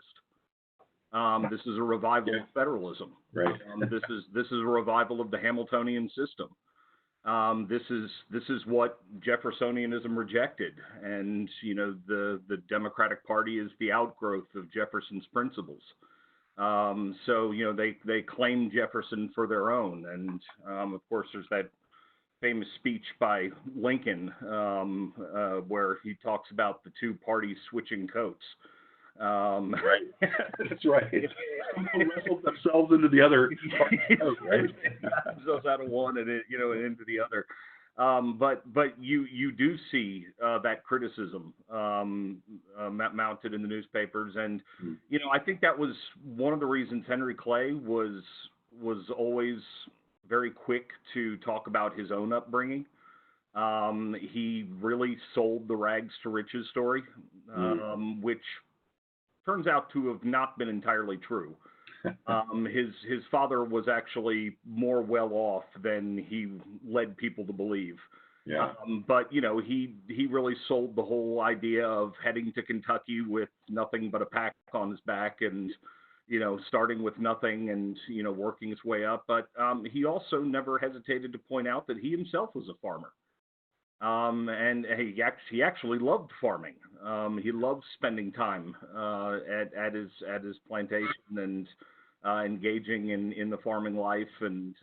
This is a revival of federalism. Right. This is a revival of the Hamiltonian system. This is what Jeffersonianism rejected, and the Democratic Party is the outgrowth of Jefferson's principles. So they claim Jefferson for their own, and of course there's that famous speech by Lincoln where he talks about the two parties switching coats. Right. That's right. Someone wrestled themselves into the other. Right. Themselves out of one and into the other. But you do see that criticism mounted in the newspapers, and I think that was one of the reasons Henry Clay was always very quick to talk about his own upbringing. He really sold the rags to riches story, which turns out to have not been entirely true. His father was actually more well off than he led people to believe. Yeah. But he really sold the whole idea of heading to Kentucky with nothing but a pack on his back, and starting with nothing and working his way up. But he also never hesitated to point out that he himself was a farmer. And he actually loved farming. He loved spending time at his plantation and engaging in the farming life and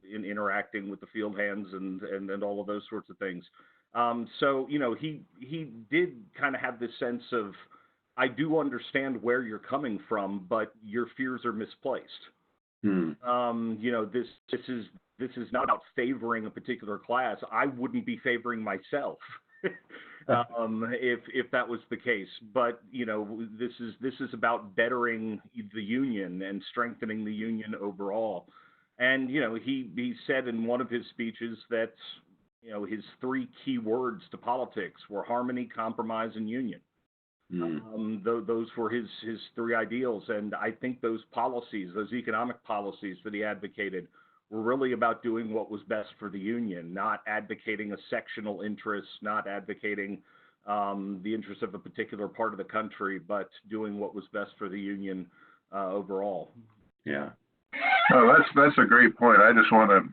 in interacting with the field hands and all of those sorts of things. So he did kind of have this sense of, I do understand where you're coming from, but your fears are misplaced. This is not about favoring a particular class. I wouldn't be favoring myself if that was the case. But this is about bettering the Union and strengthening the Union overall. And he said in one of his speeches that his three key words to politics were harmony, compromise, and union. Those were his three ideals, and I think those policies, those economic policies that he advocated, were really about doing what was best for the Union, not advocating a sectional interest, not advocating the interests of a particular part of the country, but doing what was best for the Union overall. Yeah. Oh, that's a great point. I just want to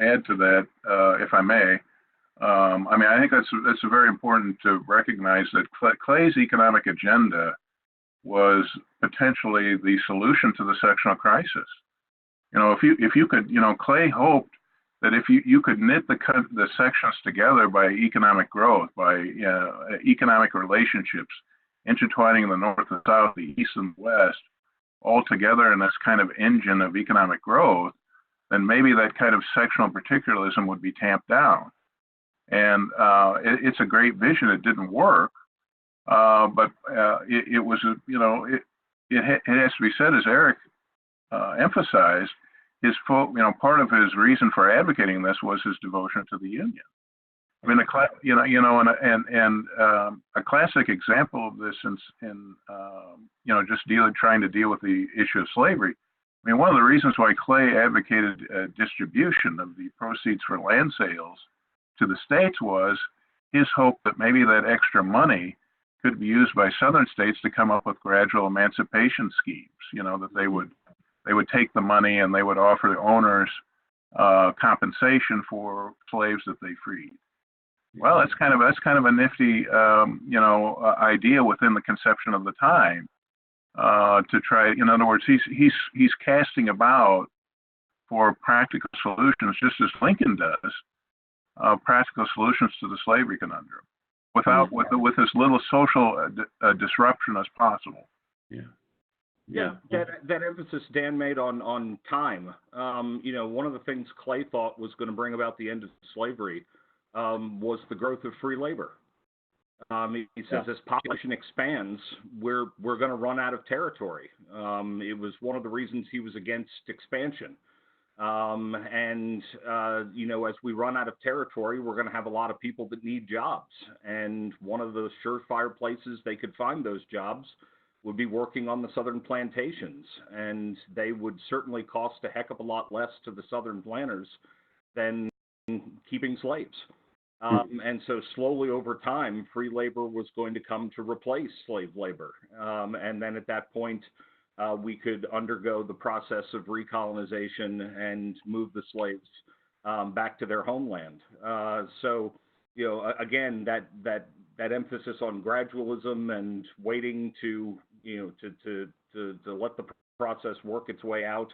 add to that, if I may. I think that's very important to recognize that Clay's economic agenda was potentially the solution to the sectional crisis. If you could, Clay hoped that if you could knit the sections together by economic growth, by economic relationships, intertwining the North and South, the East and the West, all together in this kind of engine of economic growth, then maybe that kind of sectional particularism would be tamped down. And it's a great vision. It didn't work, but it was, it has to be said, as Eric emphasized, part of his reason for advocating this was his devotion to the Union. A classic example of this in just trying to deal with the issue of slavery. One of the reasons why Clay advocated distribution of the proceeds for land sales to the states was his hope that maybe that extra money could be used by southern states to come up with gradual emancipation schemes. That they would take the money and they would offer the owners compensation for slaves that they freed. Well, that's kind of a nifty idea within the conception of the time to try. In other words, he's casting about for practical solutions, just as Lincoln does. Practical solutions to the slavery conundrum, with as little social disruption as possible. Yeah. That emphasis Dan made on time. One of the things Clay thought was going to bring about the end of slavery was the growth of free labor. He says as population expands, we're going to run out of territory. It was one of the reasons he was against expansion. As we run out of territory, we're going to have a lot of people that need jobs. And one of those surefire places they could find those jobs would be working on the southern plantations. And they would certainly cost a heck of a lot less to the southern planters than keeping slaves. And so slowly over time, free labor was going to come to replace slave labor. And then at that point, we could undergo the process of recolonization and move the slaves back to their homeland. Again, that emphasis on gradualism and waiting to let the process work its way out.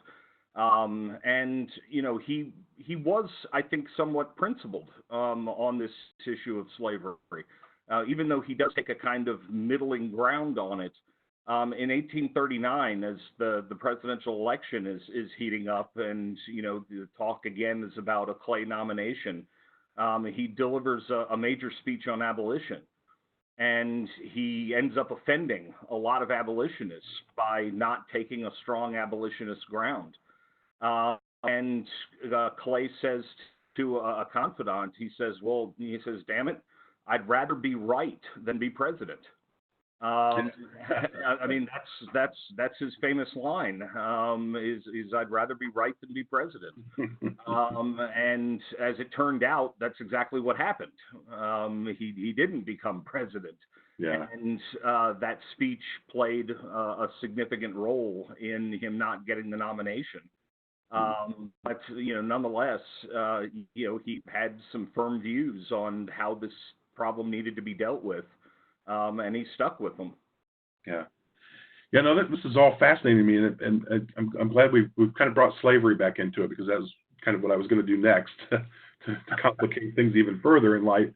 He was, I think, somewhat principled on this issue of slavery, even though he does take a kind of middling ground on it. In 1839, as the presidential election is heating up, and the talk again is about a Clay nomination, he delivers a major speech on abolition, and he ends up offending a lot of abolitionists by not taking a strong abolitionist ground. Clay says to a confidant, he says, "Damn it, I'd rather be right than be president." I mean, that's his famous line, is "I'd rather be right than be president." And as it turned out, that's exactly what happened. He didn't become president. Yeah. And that speech played a significant role in him not getting the nomination. But nonetheless, he had some firm views on how this problem needed to be dealt with, and he stuck with them. Yeah. Yeah. No, this is all fascinating to me, and I'm glad we've kind of brought slavery back into it, because that was kind of what I was going to do next to complicate things even further in light.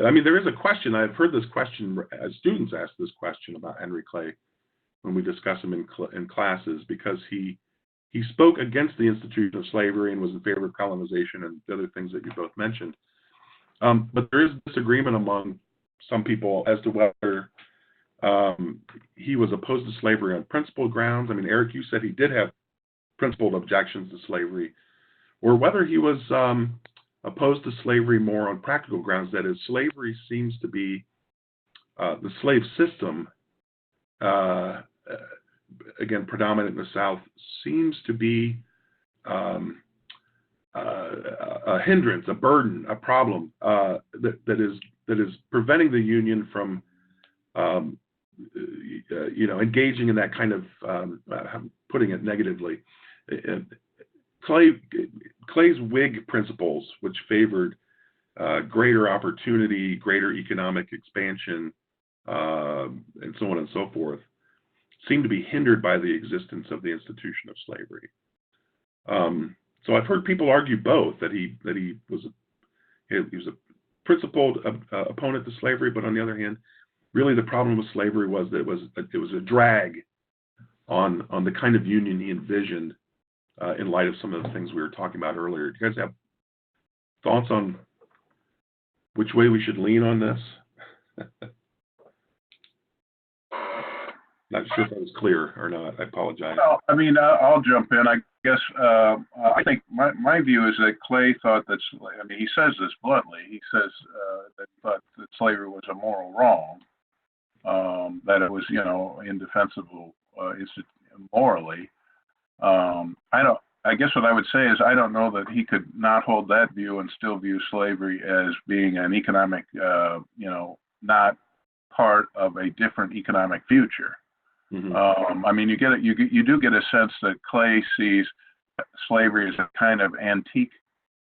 I mean, there is a question. I've heard this question as students ask this question about Henry Clay when we discuss him in classes, because he spoke against the institution of slavery and was in favor of colonization and the other things that you both mentioned. But there is disagreement among some people as to whether he was opposed to slavery on principled grounds. I mean, Eric, you said he did have principled objections to slavery, or whether he was opposed to slavery more on practical grounds. That is, slavery seems to be the slave system, again, predominant in the South, seems to be a hindrance, a burden, a problem that is preventing the Union from, engaging in that kind of, putting it negatively. Clay's Whig principles, which favored greater opportunity, greater economic expansion, and so on and so forth, seem to be hindered by the existence of the institution of slavery. So I've heard people argue both, that he was a principled opponent to slavery, but on the other hand, really the problem with slavery was that it was a drag on the kind of union he envisioned, in light of some of the things we were talking about earlier. Do you guys have thoughts on which way we should lean on this? Not sure if that was clear or not. I apologize. Well, I mean, I'll jump in. I guess I think my view is that Clay thought that, I mean, he says this bluntly. He says that he thought that slavery was a moral wrong, that it was, indefensible morally. I guess what I would say is I don't know that he could not hold that view and still view slavery as being an economic, not part of a different economic future. Mm-hmm. I mean, you do get a sense that Clay sees slavery as a kind of antique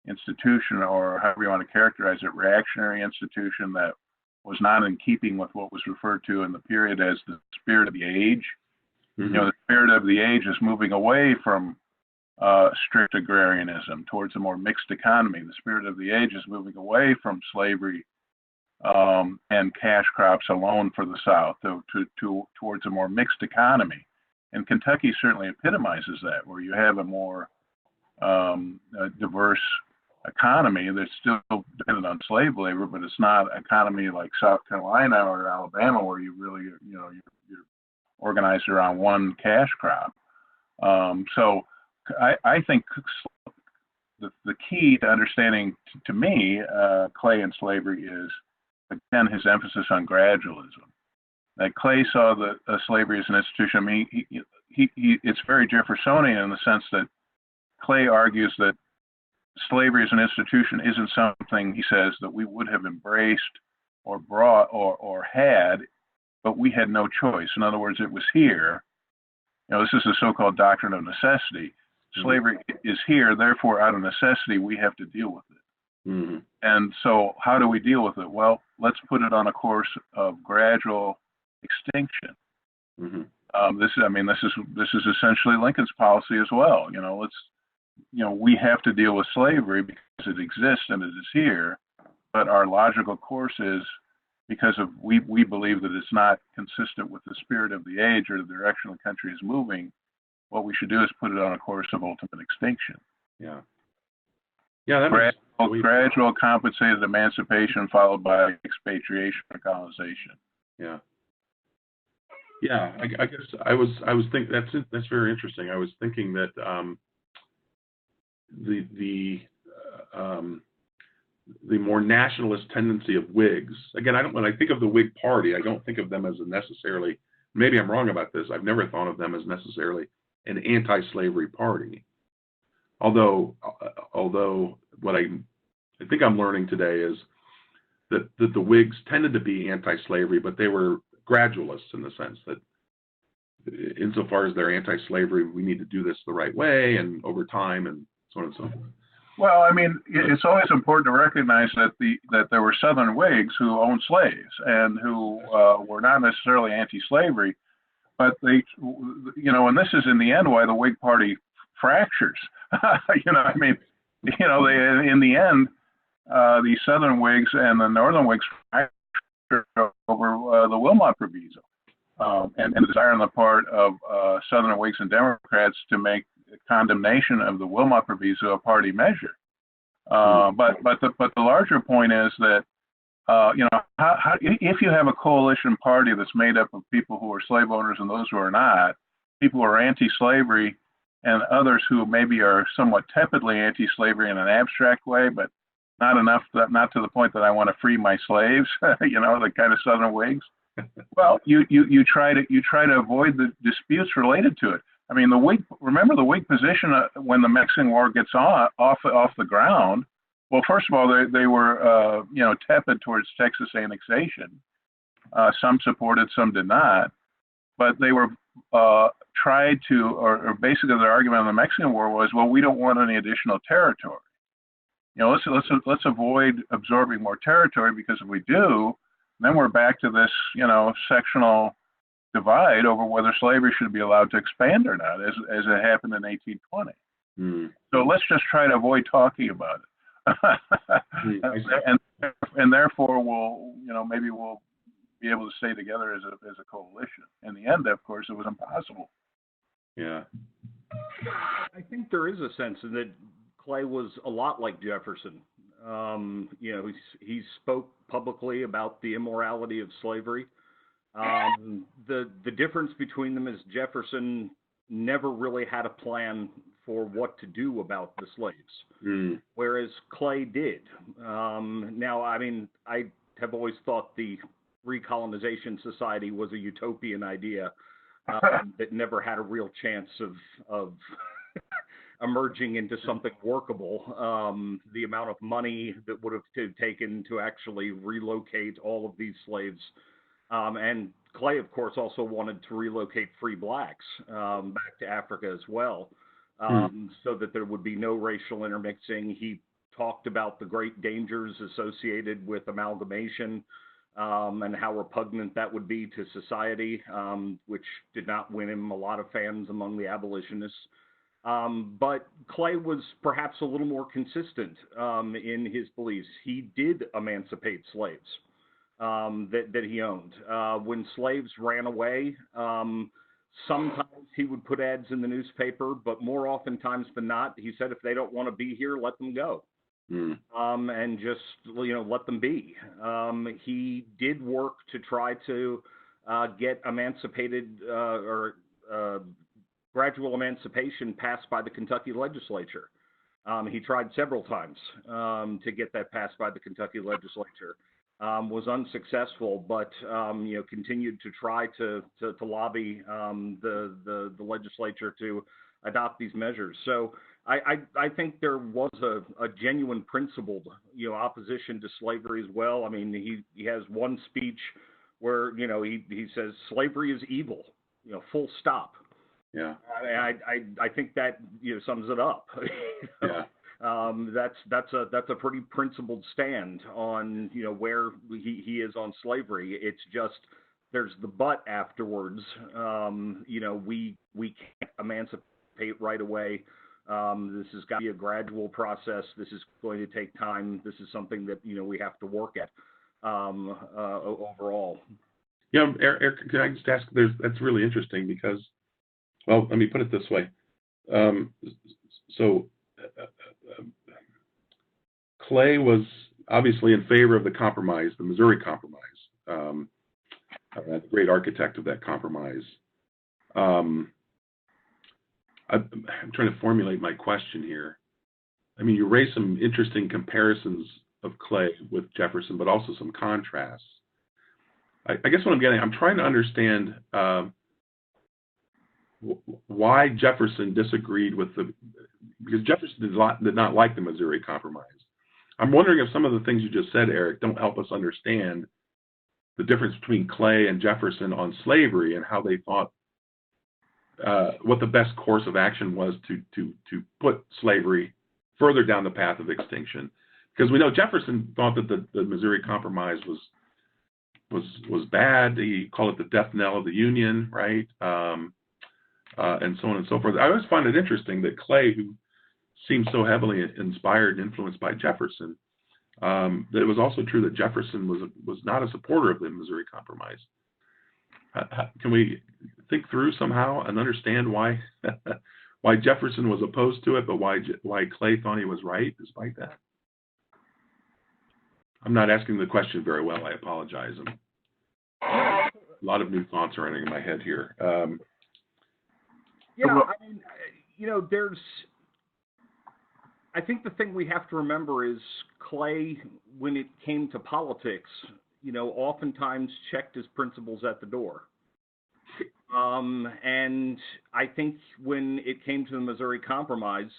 institution, or however you want to characterize it, reactionary institution that was not in keeping with what was referred to in the period as the spirit of the age. Mm-hmm. The spirit of the age is moving away from strict agrarianism towards a more mixed economy. The spirit of the age is moving away from slavery and cash crops alone for the South towards a more mixed economy. And Kentucky certainly epitomizes that, where you have a more diverse economy that's still dependent on slave labor, but it's not an economy like South Carolina or Alabama where you really, you're organized around one cash crop. So I think the key to understanding, to me, Clay and slavery is, again, his emphasis on gradualism. That Clay saw slavery as an institution. I mean, it's very Jeffersonian in the sense that Clay argues that slavery as an institution isn't something, he says, that we would have embraced or brought or had, but we had no choice. In other words, it was here. This is the so-called doctrine of necessity. Slavery is here, therefore, out of necessity, we have to deal with it. Mm-hmm. And so, how do we deal with it? Well, let's put it on a course of gradual extinction. Mm-hmm. This is essentially Lincoln's policy as well. We have to deal with slavery because it exists and it is here, but our logical course is, because we believe that it's not consistent with the spirit of the age or the direction the country is moving, what we should do is put it on a course of ultimate extinction. Yeah. Yeah, that gradual compensated emancipation followed by expatriation or colonization. Yeah. Yeah, I guess I was thinking that's very interesting. I was thinking that the more nationalist tendency of Whigs. Again, when I think of the Whig Party, I don't think of them as necessarily. Maybe I'm wrong about this. I've never thought of them as necessarily an anti-slavery party. Although what I think I'm learning today is that the Whigs tended to be anti-slavery, but they were gradualists in the sense that, insofar as they're anti-slavery, we need to do this the right way and over time and so on and so forth. Well, I mean, it's always important to recognize that there were Southern Whigs who owned slaves and who were not necessarily anti-slavery, but they, and this is in the end why the Whig Party fractures. They, in the end, the Southern Whigs and the Northern Whigs fractured over the Wilmot Proviso, and the desire on the part of Southern Whigs and Democrats to make condemnation of the Wilmot Proviso a party measure. But the larger point is that if you have a coalition party that's made up of people who are slave owners and those who are not, people who are anti-slavery and others who maybe are somewhat tepidly anti-slavery in an abstract way, but not to the point that I want to free my slaves, the kind of Southern Whigs. Well, you try to avoid the disputes related to it. I mean, remember the Whig position when the Mexican War gets off the ground. Well, first of all, they were tepid towards Texas annexation. Some supported, some did not. But they were tried to, or basically their argument on the Mexican War was, well, we don't want any additional territory. Let's avoid absorbing more territory, because if we do, then we're back to this sectional divide over whether slavery should be allowed to expand or not, as it happened in 1820. Mm. So let's just try to avoid talking about it, and therefore maybe we'll be able to stay together as a coalition. In the end, of course, it was impossible. Yeah, I think there is a sense that Clay was a lot like Jefferson. He spoke publicly about the immorality of slavery. The difference between them is Jefferson never really had a plan for what to do about the slaves, whereas Clay did. Now, I mean, I have always thought the recolonization society was a utopian idea that never had a real chance of emerging into something workable. The amount of money that would have taken to actually relocate all of these slaves. And Clay, of course, also wanted to relocate free blacks back to Africa as well, so that there would be no racial intermixing. He talked about the great dangers associated with amalgamation and how repugnant that would be to society, which did not win him a lot of fans among the abolitionists. But Clay was perhaps a little more consistent in his beliefs. He did emancipate slaves that he owned. When slaves ran away, sometimes he would put ads in the newspaper, but more oftentimes than not, he said, if they don't want to be here, let them go. and just let them be. He did work to try to get emancipated or gradual emancipation passed by the Kentucky legislature. He tried several times to get that passed by the Kentucky legislature. Was unsuccessful, but continued to try to lobby the legislature to adopt these measures. So I think there was a genuine principled opposition to slavery as well. I mean, he has one speech where he says slavery is evil, full stop. Yeah. I think that sums it up. Yeah. That's a pretty principled stand on where he is on slavery. It's just there's the but afterwards. We can't emancipate right away. This has got to be a gradual process. This is going to take time. This is something that we have to work at overall. Yeah, Eric, can I just ask? That's really interesting because, well, let me put it this way. Clay was obviously in favor of the compromise, the Missouri Compromise, the great architect of that compromise. I'm trying to formulate my question here. I mean, you raised some interesting comparisons of Clay with Jefferson, but also some contrasts. I guess what I'm trying to understand why Jefferson disagreed with because Jefferson did not like the Missouri Compromise. I'm wondering if some of the things you just said, Eric, don't help us understand the difference between Clay and Jefferson on slavery and how they thought what the best course of action was to put slavery further down the path of extinction. Because we know Jefferson thought that the Missouri Compromise was bad. He called it the death knell of the Union, right? And so on and so forth. I always find it interesting that Clay, who seems so heavily inspired and influenced by Jefferson, that it was also true that Jefferson was not a supporter of the Missouri Compromise. Can we think through somehow and understand why why Jefferson was opposed to it, but why Clay thought he was right despite that? I'm not asking the question very well. I apologize. A lot of new thoughts are running in my head here. I think the thing we have to remember is Clay, when it came to politics, oftentimes checked his principles at the door. And I think when it came to the Missouri Compromise,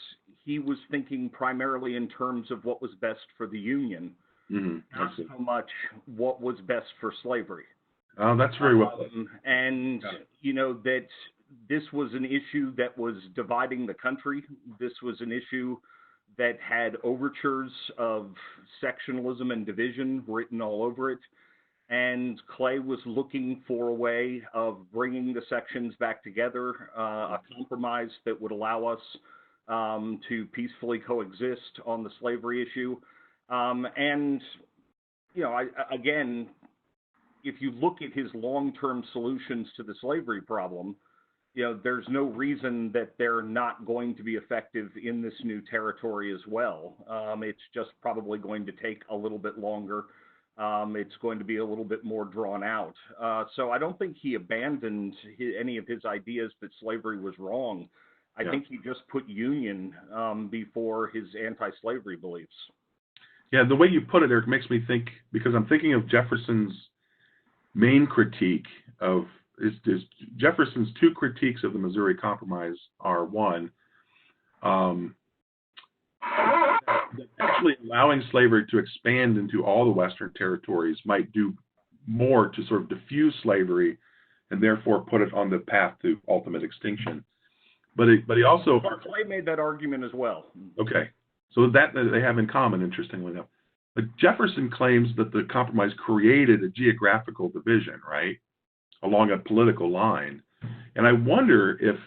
he was thinking primarily in terms of what was best for the Union, not so much what was best for slavery. Oh, that's very well. And, that this was an issue that was dividing the country. This was an issue that had overtures of sectionalism and division written all over it. And Clay was looking for a way of bringing the sections back together, a compromise that would allow us to peacefully coexist on the slavery issue. Again, if you look at his long-term solutions to the slavery problem, there's no reason that they're not going to be effective in this new territory as well. It's just probably going to take a little bit longer. It's going to be a little bit more drawn out. So I don't think he abandoned any of his ideas that slavery was wrong. I think he just put union before his anti-slavery beliefs. Yeah, the way you put it, Eric, makes me think, because I'm thinking of Jefferson's main critique of Jefferson's two critiques of the Missouri Compromise are, one, actually allowing slavery to expand into all the Western territories might do more to sort of diffuse slavery and therefore put it on the path to ultimate extinction. But he also... Clay made that argument as well. Okay. So that they have in common, interestingly enough. But Jefferson claims that the compromise created a geographical division, right, along a political line. And I wonder if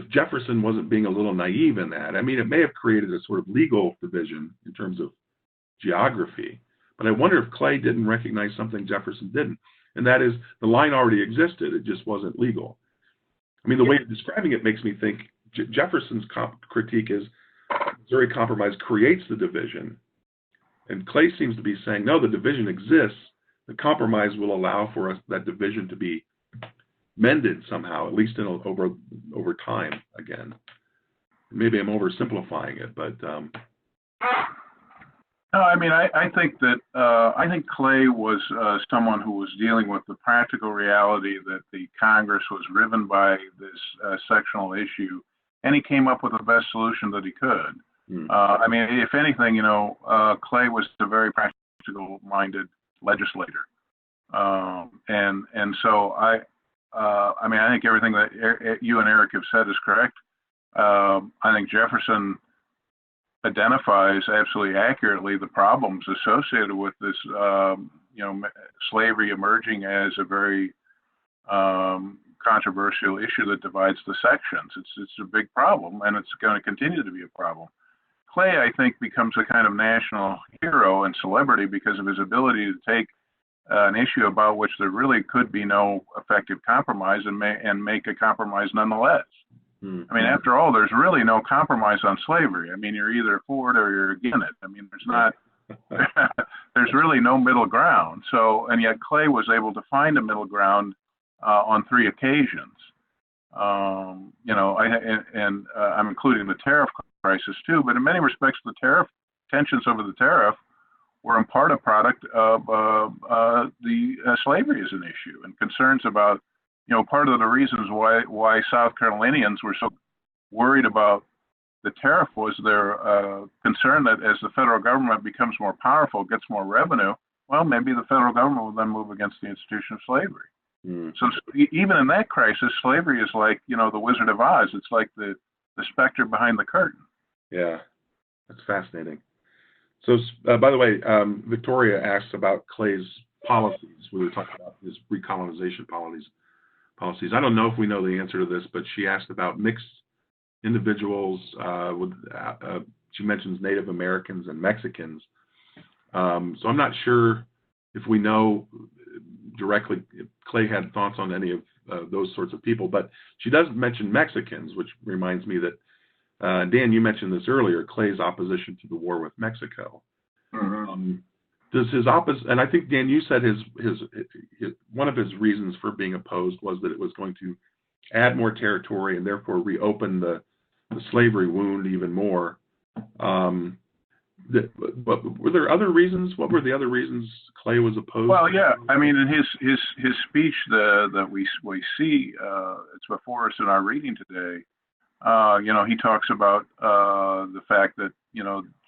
Jefferson wasn't being a little naive in that. I mean, it may have created a sort of legal division in terms of geography, but I wonder if Clay didn't recognize something Jefferson didn't, and that is the line already existed, it just wasn't legal. I mean, the way you're describing it makes me think Jefferson's critique is Missouri Compromise creates the division. And Clay seems to be saying, no, the division exists. The compromise will allow for that division to be mended somehow, at least over time again. Maybe I'm oversimplifying it, but no, I mean, I think that I think Clay was someone who was dealing with the practical reality that the Congress was riven by this sectional issue, and he came up with the best solution that he could. I mean, if anything, Clay was a very practical-minded legislator, and so I mean, I think everything that you and Eric have said is correct. I think Jefferson identifies absolutely accurately the problems associated with this, slavery emerging as a very controversial issue that divides the sections. It's a big problem, and it's going to continue to be a problem. Clay, I think, becomes a kind of national hero and celebrity because of his ability to take an issue about which there really could be no effective compromise and make a compromise nonetheless. I mean, after all, there's really no compromise on slavery. I mean, you're either for it or you're against it. I mean, there's really no middle ground. So, and yet Clay was able to find a middle ground on 3 occasions. I'm including the tariff crisis too, but in many respects, the tensions over the tariff were in part a product of the slavery as an issue and concerns about, part of the reasons why South Carolinians were so worried about the tariff was their concern that as the federal government becomes more powerful, gets more revenue, well, maybe the federal government will then move against the institution of slavery. So even in that crisis, slavery is like, the Wizard of Oz. It's like the specter behind the curtain. Yeah, that's fascinating. So, by the way, Victoria asked about Clay's policies. We were talking about his recolonization policies. I don't know if we know the answer to this, but she asked about mixed individuals. She mentions Native Americans and Mexicans. So I'm not sure if we know directly if Clay had thoughts on any of those sorts of people, but she does mention Mexicans, which reminds me that Dan, you mentioned this earlier, Clay's opposition to the war with Mexico. Does his and I think Dan, you said his one of his reasons for being opposed was that it was going to add more territory and therefore reopen the slavery wound even more. But were there other reasons? What were the other reasons Clay was opposed? Well, yeah, I mean, in his speech that we see, it's before us in our reading today. He talks about the fact that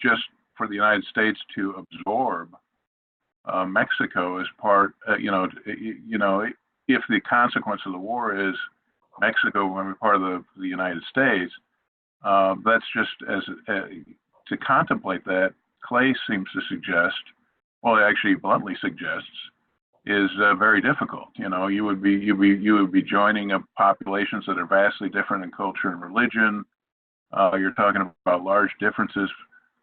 just for the United States to absorb Mexico as part, if the consequence of the war is Mexico will be part of the United States, that's just to contemplate that. Clay seems to suggest, well, actually bluntly suggests, is very difficult. You would be joining populations that are vastly different in culture and religion. You're talking about large differences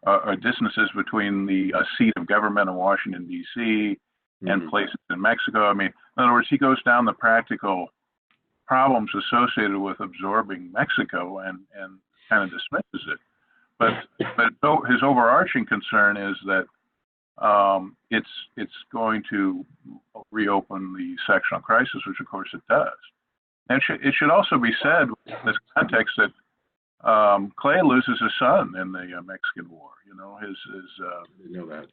or distances between the seat of government in Washington, D.C. and places in Mexico. I mean, in other words, he goes down the practical problems associated with absorbing Mexico and kind of dismisses it. But his overarching concern is that it's going to reopen the sectional crisis, which of course it does. And it should also be said in this context that Clay loses his son in the Mexican War. I didn't know that.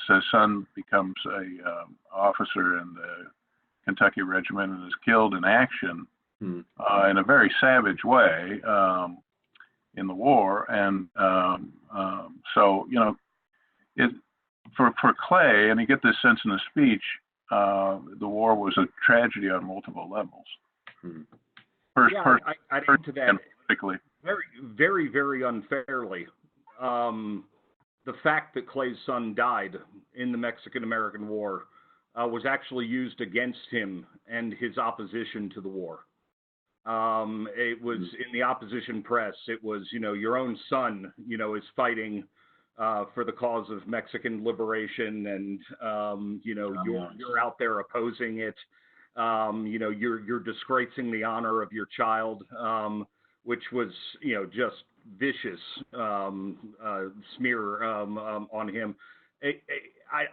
His son becomes a officer in the Kentucky Regiment and is killed in action in a very savage way in the war. And for Clay, and you get this sense in the speech, the war was a tragedy on multiple levels. I add to that politically. Very, very, very unfairly. The fact that Clay's son died in the Mexican-American War was actually used against him and his opposition to the war. It was in the opposition press. It was, your own son, is fighting for the cause of Mexican liberation, and you're out there opposing it. You're disgracing the honor of your child. which was, just vicious smear on him.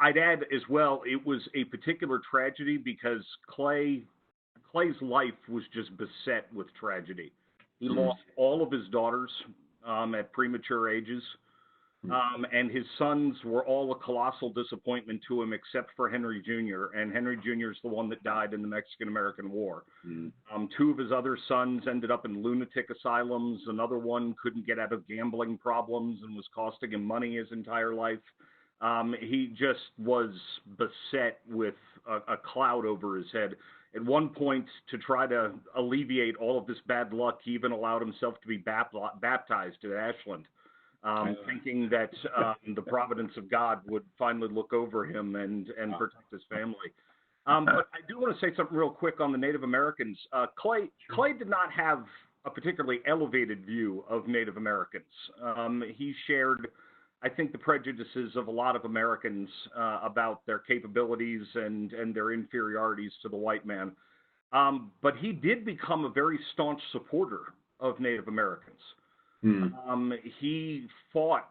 I'd add as well, it was a particular tragedy because Clay's life was just beset with tragedy. He lost all of his daughters at premature ages. And his sons were all a colossal disappointment to him, except for Henry Jr. And Henry Jr. is the one that died in the Mexican-American War. Two of his other sons ended up in lunatic asylums. Another one couldn't get out of gambling problems and was costing him money his entire life. He just was beset with a cloud over his head. At one point, to try to alleviate all of this bad luck, he even allowed himself to be baptized at Ashland. Thinking that the providence of God would finally look over him and protect his family. But I do want to say something real quick on the Native Americans. Clay did not have a particularly elevated view of Native Americans. He shared, I think, the prejudices of a lot of Americans about their capabilities and their inferiorities to the white man. But he did become a very staunch supporter of Native Americans. He fought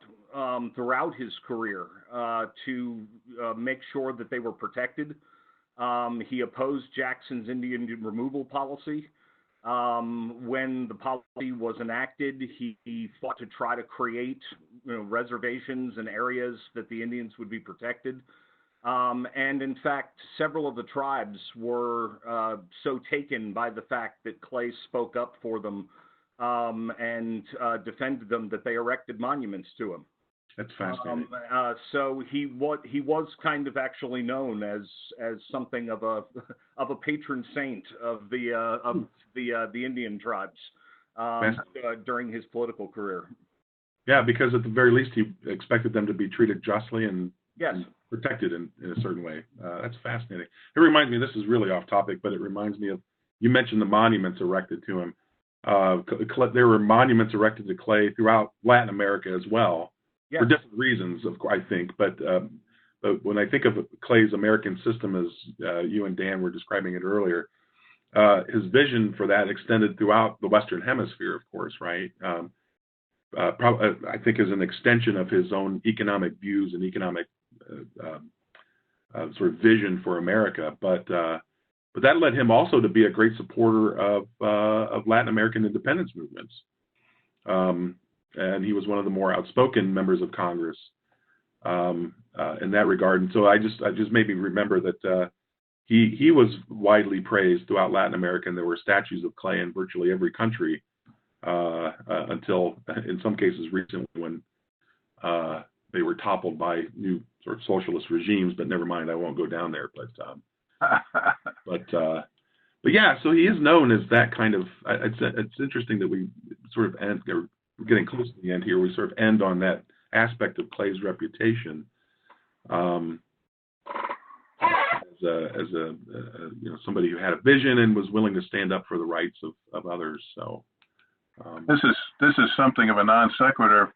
throughout his career to make sure that they were protected. He opposed Jackson's Indian removal policy. When the policy was enacted, he fought to try to create reservations and areas that the Indians would be protected. And in fact, several of the tribes were so taken by the fact that Clay spoke up for them and defended them that they erected monuments to him. That's fascinating. So he was kind of actually known as something of a patron saint of the Indian tribes during his political career. Yeah, because at the very least he expected them to be treated justly and yes, protected in a certain way. That's fascinating. It reminds me, this is really off topic, but it reminds me of, you mentioned the monuments erected to him. There were monuments erected to Clay throughout Latin America as well, for different reasons, I think. But when I think of Clay's American system, as you and Dan were describing it earlier, his vision for that extended throughout the Western Hemisphere, of course, right? I think as an extension of his own economic views and economic sort of vision for America, but that led him also to be a great supporter of Latin American independence movements, and he was one of the more outspoken members of Congress in that regard. And so I just made me remember that he was widely praised throughout Latin America, and there were statues of Clay in virtually every country until, in some cases, recently when they were toppled by new sort of socialist regimes. But never mind, I won't go down there. But yeah, so he is known as that kind of. It's interesting that we sort of end. We're getting close to the end here. We sort of end on that aspect of Clay's reputation as a somebody who had a vision and was willing to stand up for the rights of others. So this is something of a non sequitur.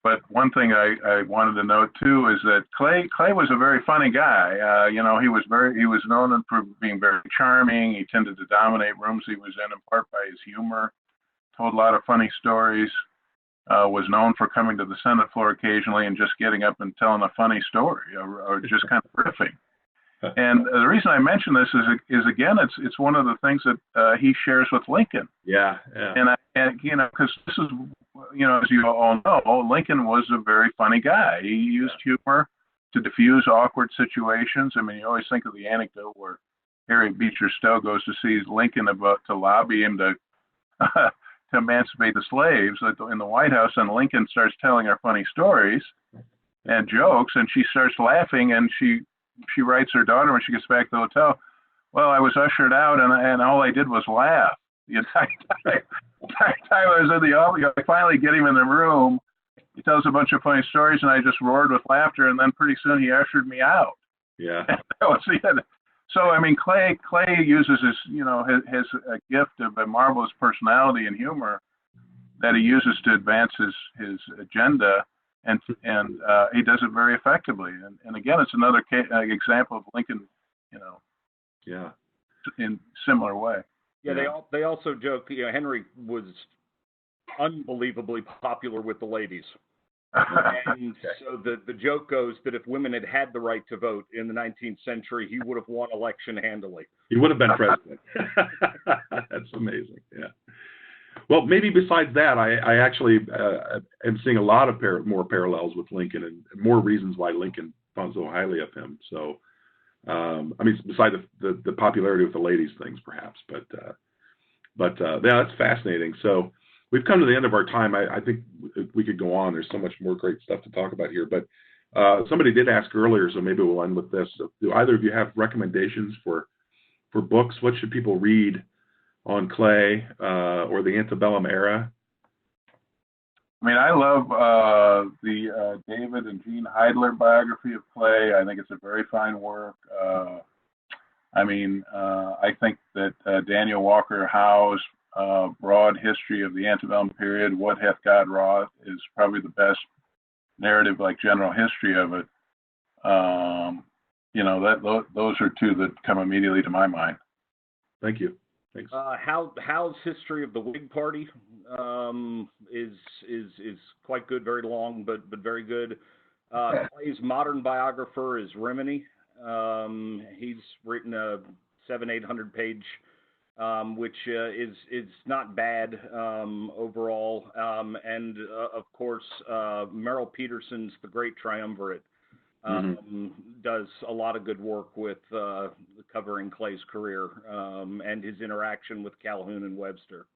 But one thing I wanted to note too is that Clay was a very funny guy. He was known for being very charming. He tended to dominate rooms he was in part by his humor. Told a lot of funny stories. Was known for coming to the Senate floor occasionally and just getting up and telling a funny story or just kind of riffing. And the reason I mention this is again, it's one of the things that he shares with Lincoln. Yeah. And because this is, as you all know, Lincoln was a very funny guy. He used humor to diffuse awkward situations. I mean, you always think of the anecdote where Harry Beecher Stowe goes to see Lincoln about to lobby him to emancipate the slaves in the White House, and Lincoln starts telling her funny stories and jokes, and she starts laughing, and she writes her daughter when she gets back to the hotel, well, I was ushered out, and all I did was laugh. The entire time I was in the office, I finally get him in the room. He tells a bunch of funny stories, and I just roared with laughter, and then pretty soon he ushered me out. Yeah. That was the end. So, I mean, Clay uses his gift of a marvelous personality and humor that he uses to advance his agenda, and he does it very effectively. And again, it's another example of Lincoln, Yeah, in similar way. Yeah, they also joke. Henry was unbelievably popular with the ladies. And so the joke goes that if women had had the right to vote in the 19th century, he would have won election handily. He would have been president. That's amazing. Yeah. Well, maybe besides that, I actually am seeing a lot of more parallels with Lincoln and more reasons why Lincoln thought so highly of him. So, besides the popularity with the ladies things, perhaps, but yeah, that's fascinating. So we've come to the end of our time. I think we could go on. There's so much more great stuff to talk about here, but somebody did ask earlier, so maybe we'll end with this. Do either of you have recommendations for books? What should people read on Clay or the antebellum era? I love the David and Jean Heidler biography of Clay. I think it's a very fine work. I think that Daniel Walker Howe's broad history of the antebellum period, What Hath God Wrought, is probably the best narrative, like general history of it. Those are two that come immediately to my mind. Thank you. Thanks. Howe's history of the Whig Party is quite good, very long, but very good. Clay's modern biographer is Rimini. He's written a 700-800 page, which is not bad overall. And of course, Merrill Peterson's The Great Triumvirate does a lot of good work with covering Clay's career and his interaction with Calhoun and Webster.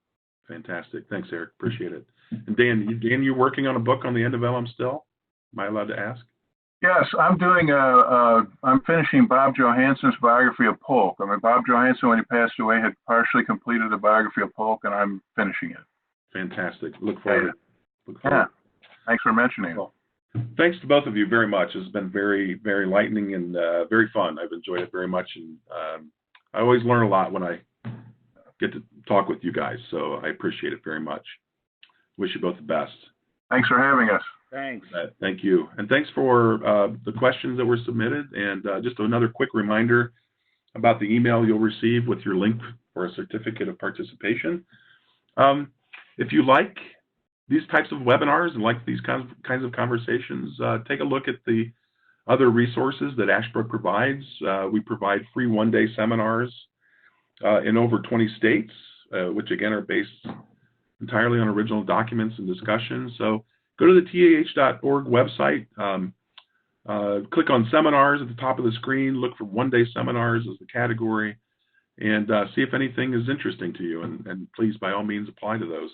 Fantastic. Thanks, Eric. Appreciate it. And Dan, you're working on a book on the antebellum still? Am I allowed to ask? Yes, I'm doing I'm finishing Bob Johansson's biography of Polk. Bob Johansson, when he passed away, had partially completed a biography of Polk, and I'm finishing it. Fantastic. Look forward. Yeah. Thanks for mentioning it. Well, thanks to both of you very much. It's been very, very enlightening and very fun. I've enjoyed it very much, and I always learn a lot when I get to talk with you guys, so I appreciate it very much. Wish you both the best. Thanks for having us. Thanks. Thank you. And thanks for the questions that were submitted. And just another quick reminder about the email you'll receive with your link for a certificate of participation. If you like these types of webinars and like these kinds of conversations, take a look at the other resources that Ashbrook provides. We provide free one-day seminars in over 20 states, which again are based entirely on original documents and discussions. So go to the tah.org website, click on seminars at the top of the screen, look for one-day seminars as the category, and see if anything is interesting to you, and please, by all means, apply to those.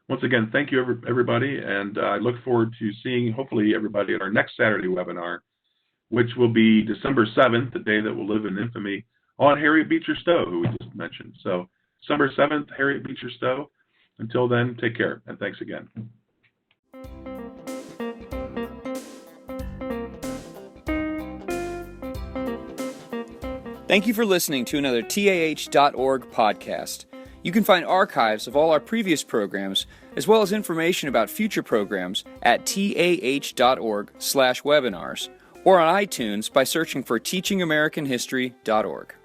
Once again, thank you, everybody, and I look forward to seeing, hopefully, everybody at our next Saturday webinar, which will be December 7th, the day that will live in infamy, on Harriet Beecher Stowe, who we just mentioned. So December 7th, Harriet Beecher Stowe. Until then, take care, and thanks again. Thank you for listening to another tah.org podcast. You can find archives of all our previous programs, as well as information about future programs at tah.org/webinars, or on iTunes by searching for teachingamericanhistory.org.